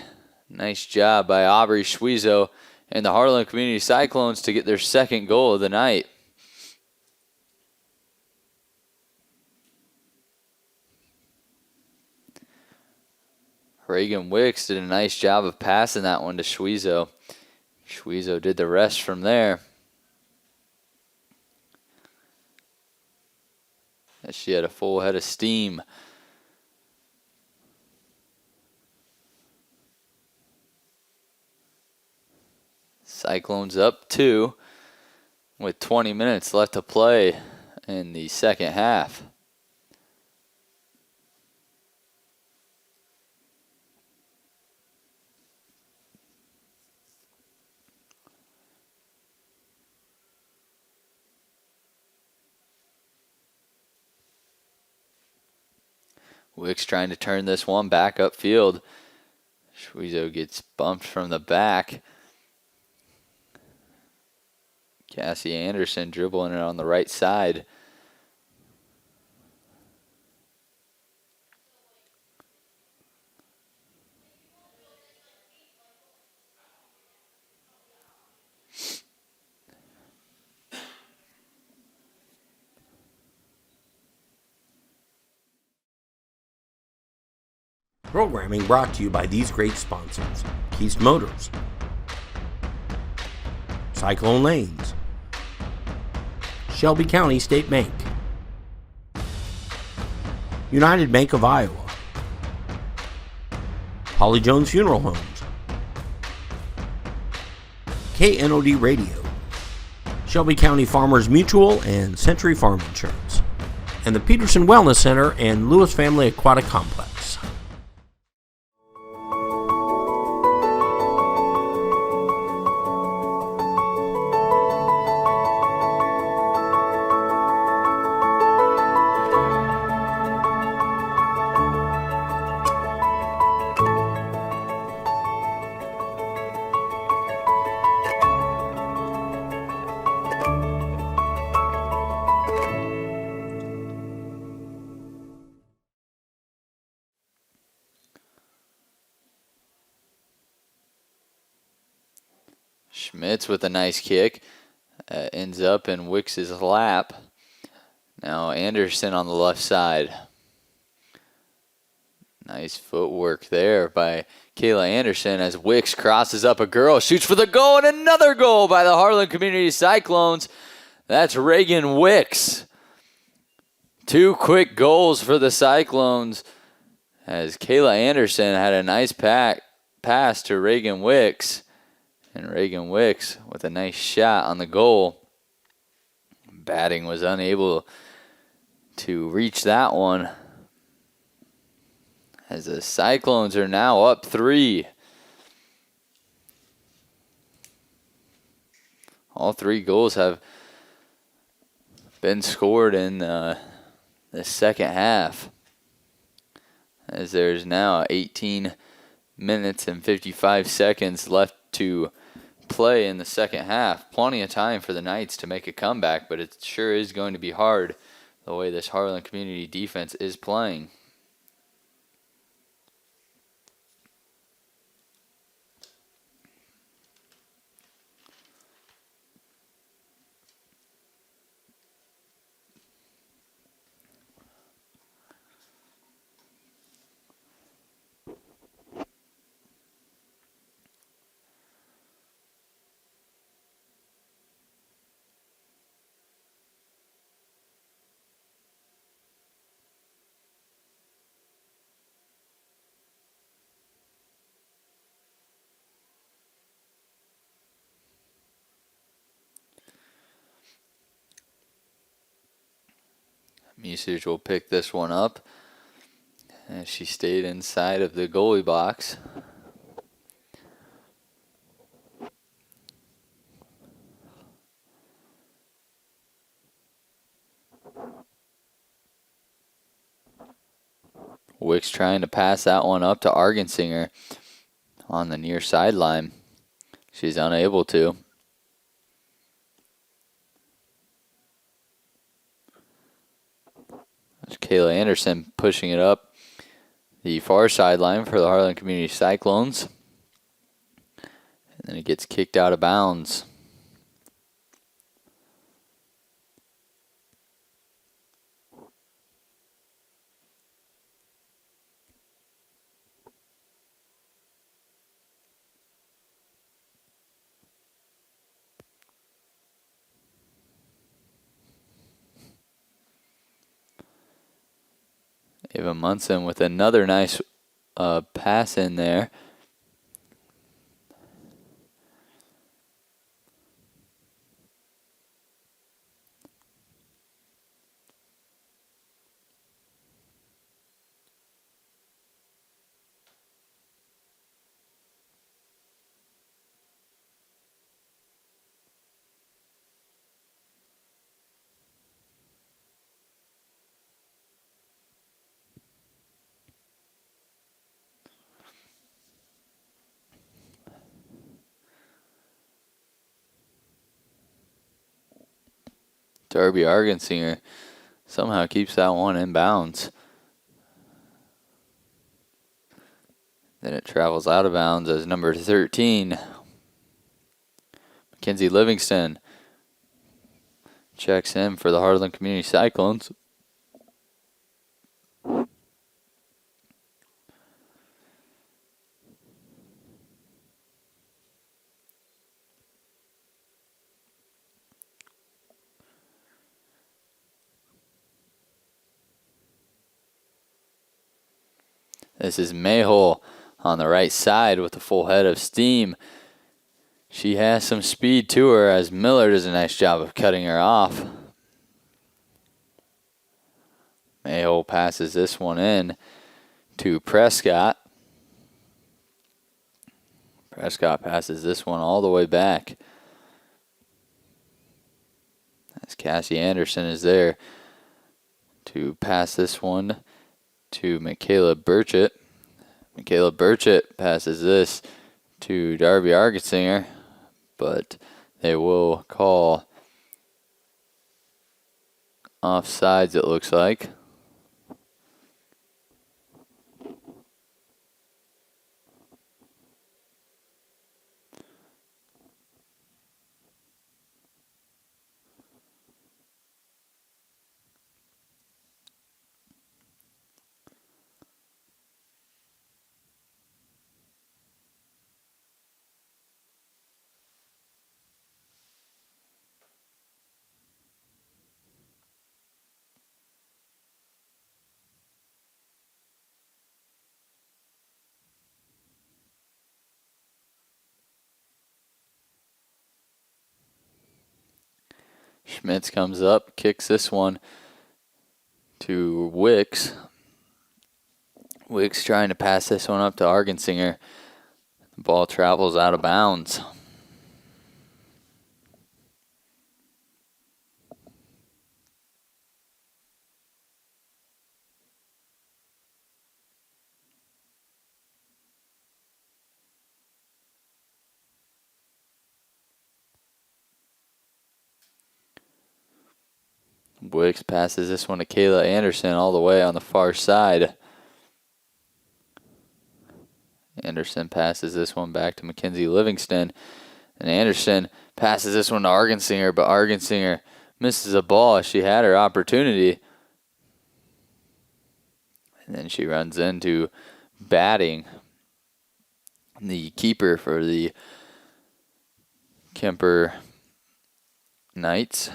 Speaker 1: Nice job by Aubrey Shuizo and the Harlan Community Cyclones to get their second goal of the night. Reagan Wicks did a nice job of passing that one to Shuizo. Shuizo did the rest from there. As she had a full head of steam. Cyclones up 2 with 20 minutes left to play in the second half. Wicks trying to turn this one back upfield. Shuizo gets bumped from the back. Cassie Anderson dribbling it on the right side.
Speaker 2: Programming brought to you by these great sponsors: Keast Motors, Cyclone Lanes, Shelby County State Bank, United Bank of Iowa, Holly Jones Funeral Homes, KNOD Radio, Shelby County Farmers Mutual and Century Farm Insurance, and the Peterson Wellness Center and Lewis Family Aquatic Complex.
Speaker 1: Schmitz with a nice kick. Ends up in Wicks' lap. Now Anderson on the left side. Nice footwork there by Kayla Anderson as Wicks crosses up a girl, shoots for the goal, and another goal by the Harlan Community Cyclones. That's Reagan Wicks. 2 quick goals for the Cyclones as Kayla Anderson had a nice pass to Reagan Wicks. And Reagan Wicks with a nice shot on the goal. Batting was unable to reach that one, as the Cyclones are now up 3. All 3 goals have been scored in the second half, as there's now 18 minutes and 55 seconds left to play in the second half. Plenty of time for the Knights to make a comeback, but it sure is going to be hard the way this Harlan Community defense is playing. Musage will pick this one up as she stayed inside of the goalie box. Wicks trying to pass that one up to Argensinger on the near sideline. She's unable to. There's Kayla Anderson pushing it up the far sideline for the Harlan Community Cyclones. And then it gets kicked out of bounds. Ava Munson with another nice pass in there. Darby Argensinger somehow keeps that one in bounds. Then it travels out of bounds as number 13, Mackenzie Livingston, checks in for the Harlan Community Cyclones. This is Mayhole on the right side with a full head of steam. She has some speed to her as Miller does a nice job of cutting her off. Mayhole passes this one in to Prescott. Prescott passes this one all the way back, as Cassie Anderson is there to pass this one to Michaela Burchett. Michaela Burchett passes this to Darby Argensinger, but they will call offsides, it looks like. Schmitz comes up, kicks this one to Wicks. Wicks trying to pass this one up to Argensinger. The ball travels out of bounds. Wicks passes this one to Kayla Anderson all the way on the far side. Anderson passes this one back to Mackenzie Livingston. And Anderson passes this one to Argensinger, but Argensinger misses a ball. She had her opportunity. And then she runs into batting the keeper for the Kuemper Knights.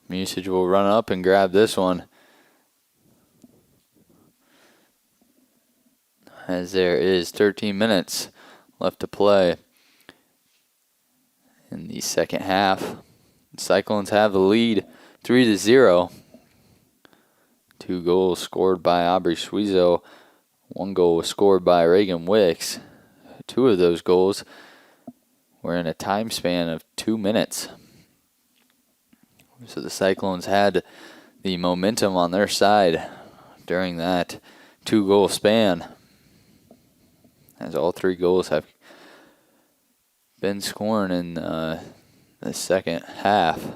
Speaker 1: Musage will run up and grab this one, as there is 13 minutes left to play in the second half. The Cyclones have the lead 3-0. 2 goals scored by Aubrey Schwezo. 1 goal was scored by Reagan Wicks. 2 of those goals were in a time span of 2 minutes. So the Cyclones had the momentum on their side during that 2-goal span, as all 3 goals have been scored in the second half.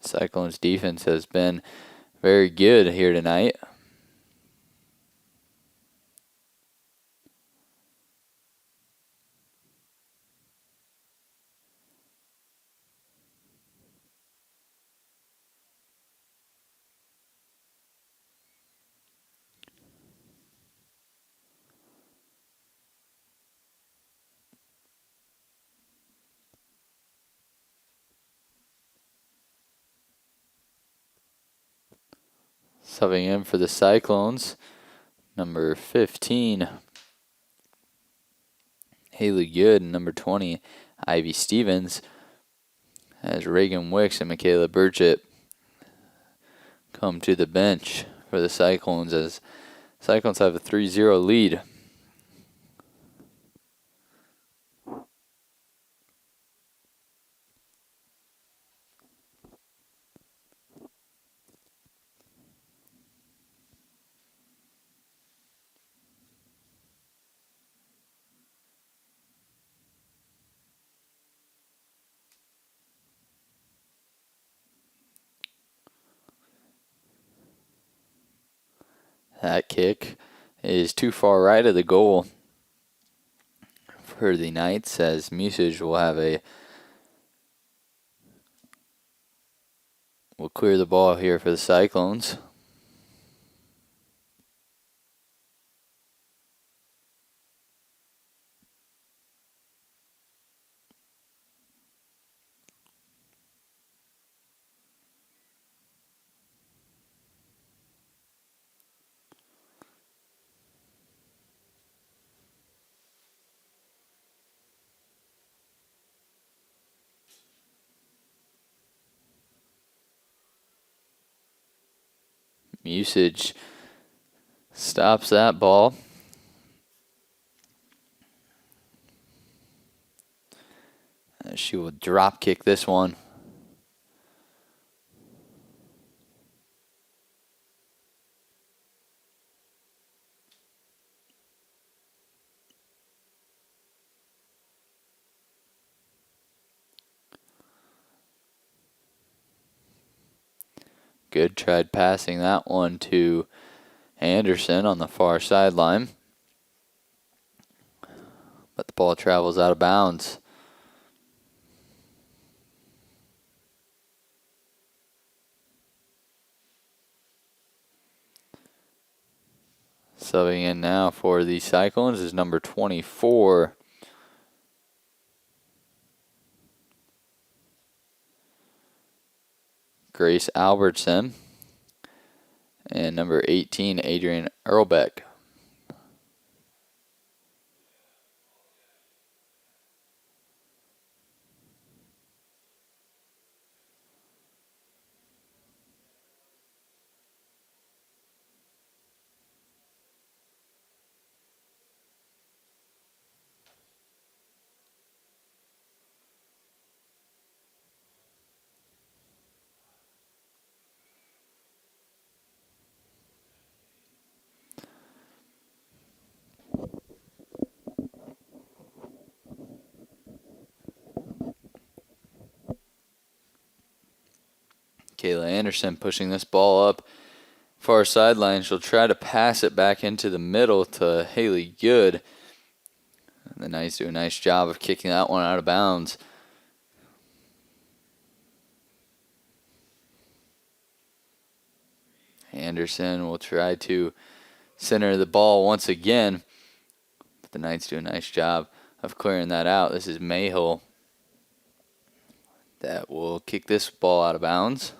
Speaker 1: Cyclones defense has been very good here tonight. Subbing in for the Cyclones, number 15, Haley Good, and number 20, Ivy Stevens, as Reagan Wicks and Michaela Burchett come to the bench for the Cyclones, as Cyclones have a 3-0 lead. That kick is too far right of the goal for the Knights, as Musage will clear the ball here for the Cyclones. Musage stops that ball. She will drop kick this one. Good, tried passing that one to Anderson on the far sideline, but the ball travels out of bounds. Subbing in now for the Cyclones is number 24, Grace Albertson. And number 18, Adrian Earlbeck. Kayla Anderson pushing this ball up far sideline. She'll try to pass it back into the middle to Haley Good. And the Knights do a nice job of kicking that one out of bounds. Anderson will try to center the ball once again. But the Knights do a nice job of clearing that out. This is Mayhill that will kick this ball out of bounds.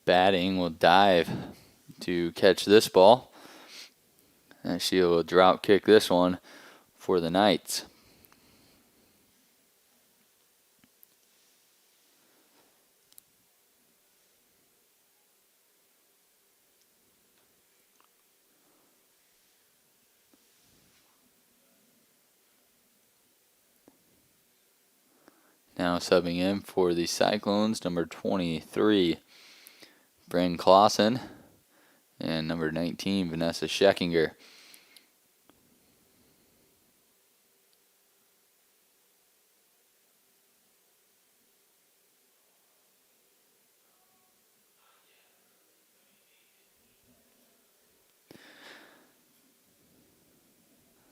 Speaker 1: Batting will dive to catch this ball. And she will drop kick this one for the Knights. Now subbing in for the Cyclones, number 23, Bryn Clausen, and number 19, Vanessa Scheckinger.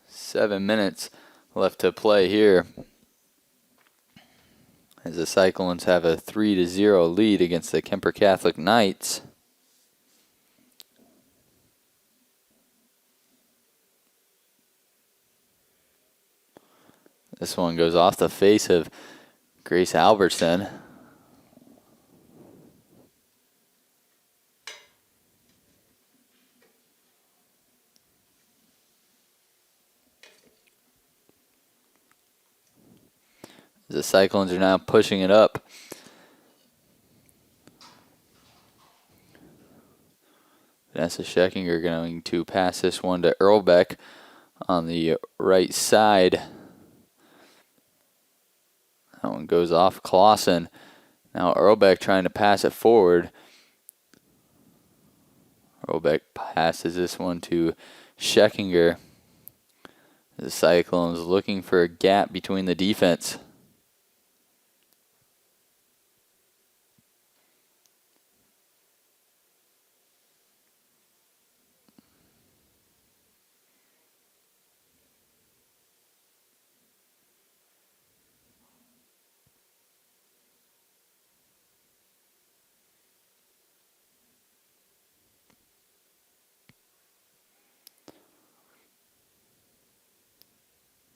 Speaker 1: Seven minutes left to play here, as the Cyclones have a 3-0 lead against the Kuemper Catholic Knights. This one goes off the face of Grace Albertson. The Cyclones are now pushing it up. Vanessa Scheckinger going to pass this one to Earlbeck on the right side. That one goes off Clausen. Now Earlbeck trying to pass it forward. Earlbeck passes this one to Scheckinger. The Cyclones looking for a gap between the defense.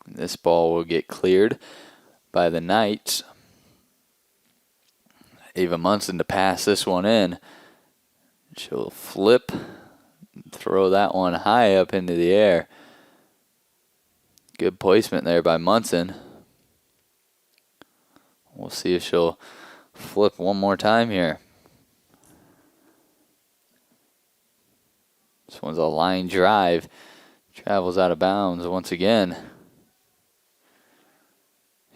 Speaker 1: This ball will get cleared by the Knights. Ava Munson to pass this one in. She'll flip, throw that one high up into the air. Good placement there by Munson. We'll see if she'll flip one more time here. This one's a line drive. Travels out of bounds once again.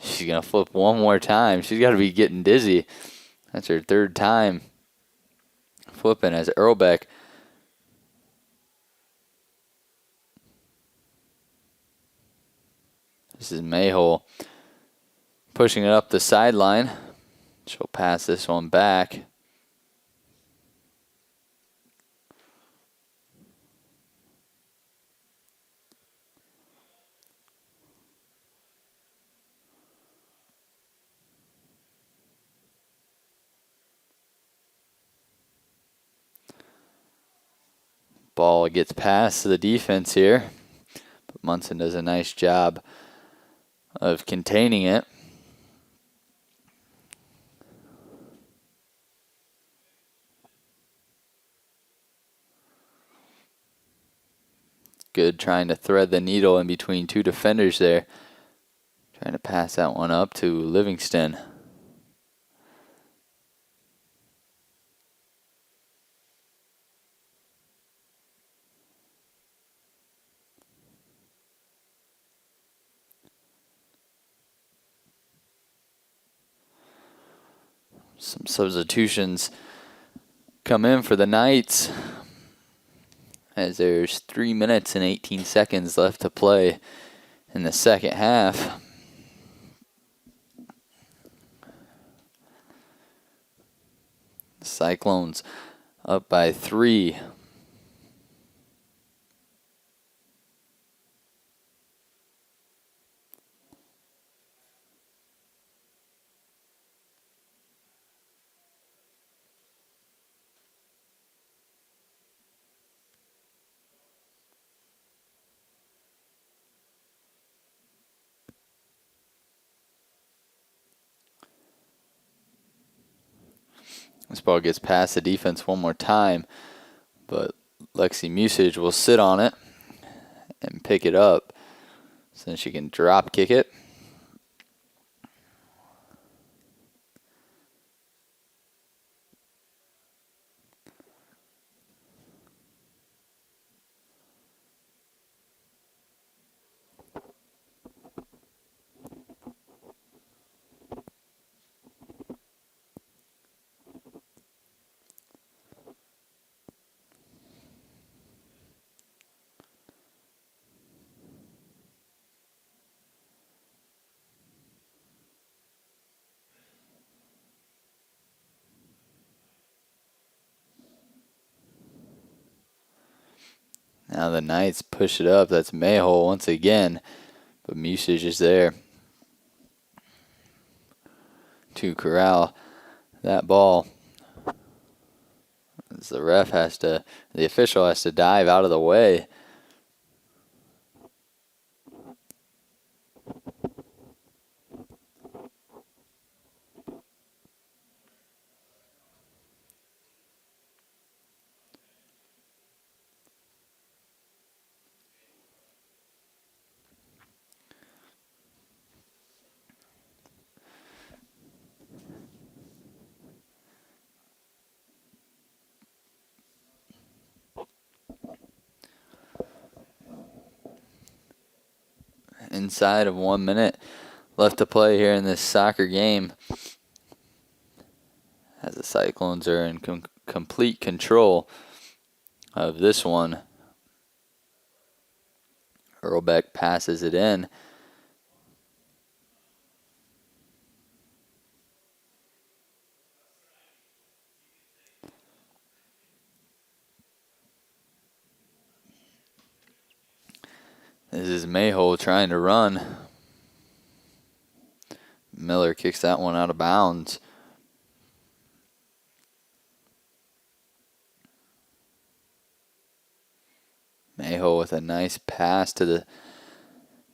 Speaker 1: She's going to flip one more time. She's got to be getting dizzy. That's her third time flipping as Earlbeck. This is Mayhill pushing it up the sideline. She'll pass this one back. Ball gets past the defense here, but Munson does a nice job of containing it. Good trying to thread the needle in between two defenders there. Trying to pass that one up to Livingston. Some substitutions come in for the Knights, as there's 3 minutes and 18 seconds left to play in the second half. Cyclones up by 3. This ball gets past the defense one more time, but Lexi Musage will sit on it and pick it up so she can drop kick it. Now the Knights push it up. That's Mayhole once again, but Musage is there to corral that ball. As the official has to dive out of the way. Inside of 1 minute left to play here in this soccer game, as the Cyclones are in complete control of this one. Earlbeck passes it in. This is Mayhole trying to run. Miller kicks that one out of bounds. Mayhole with a nice pass to the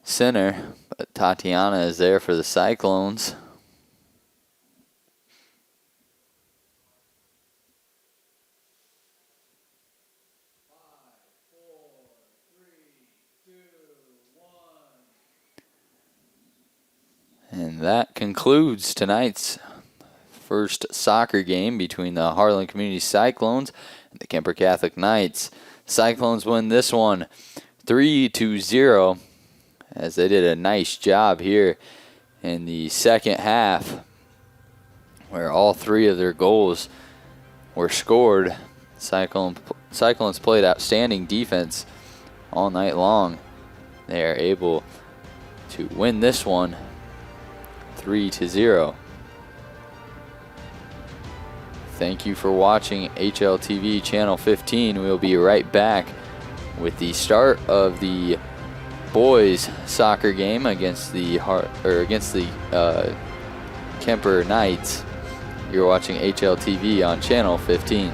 Speaker 1: center, but Tatiana is there for the Cyclones. And that concludes tonight's first soccer game between the Harlan Community Cyclones and the Kuemper Catholic Knights. Cyclones win this one 3-0, as they did a nice job here in the second half, where all 3 of their goals were scored. Cyclones played outstanding defense all night long. They are able to win this one 3-0. Thank you for watching HLTV Channel 15. We'll be right back with the start of the boys soccer game against the Kuemper Knights. You're watching HLTV on Channel 15.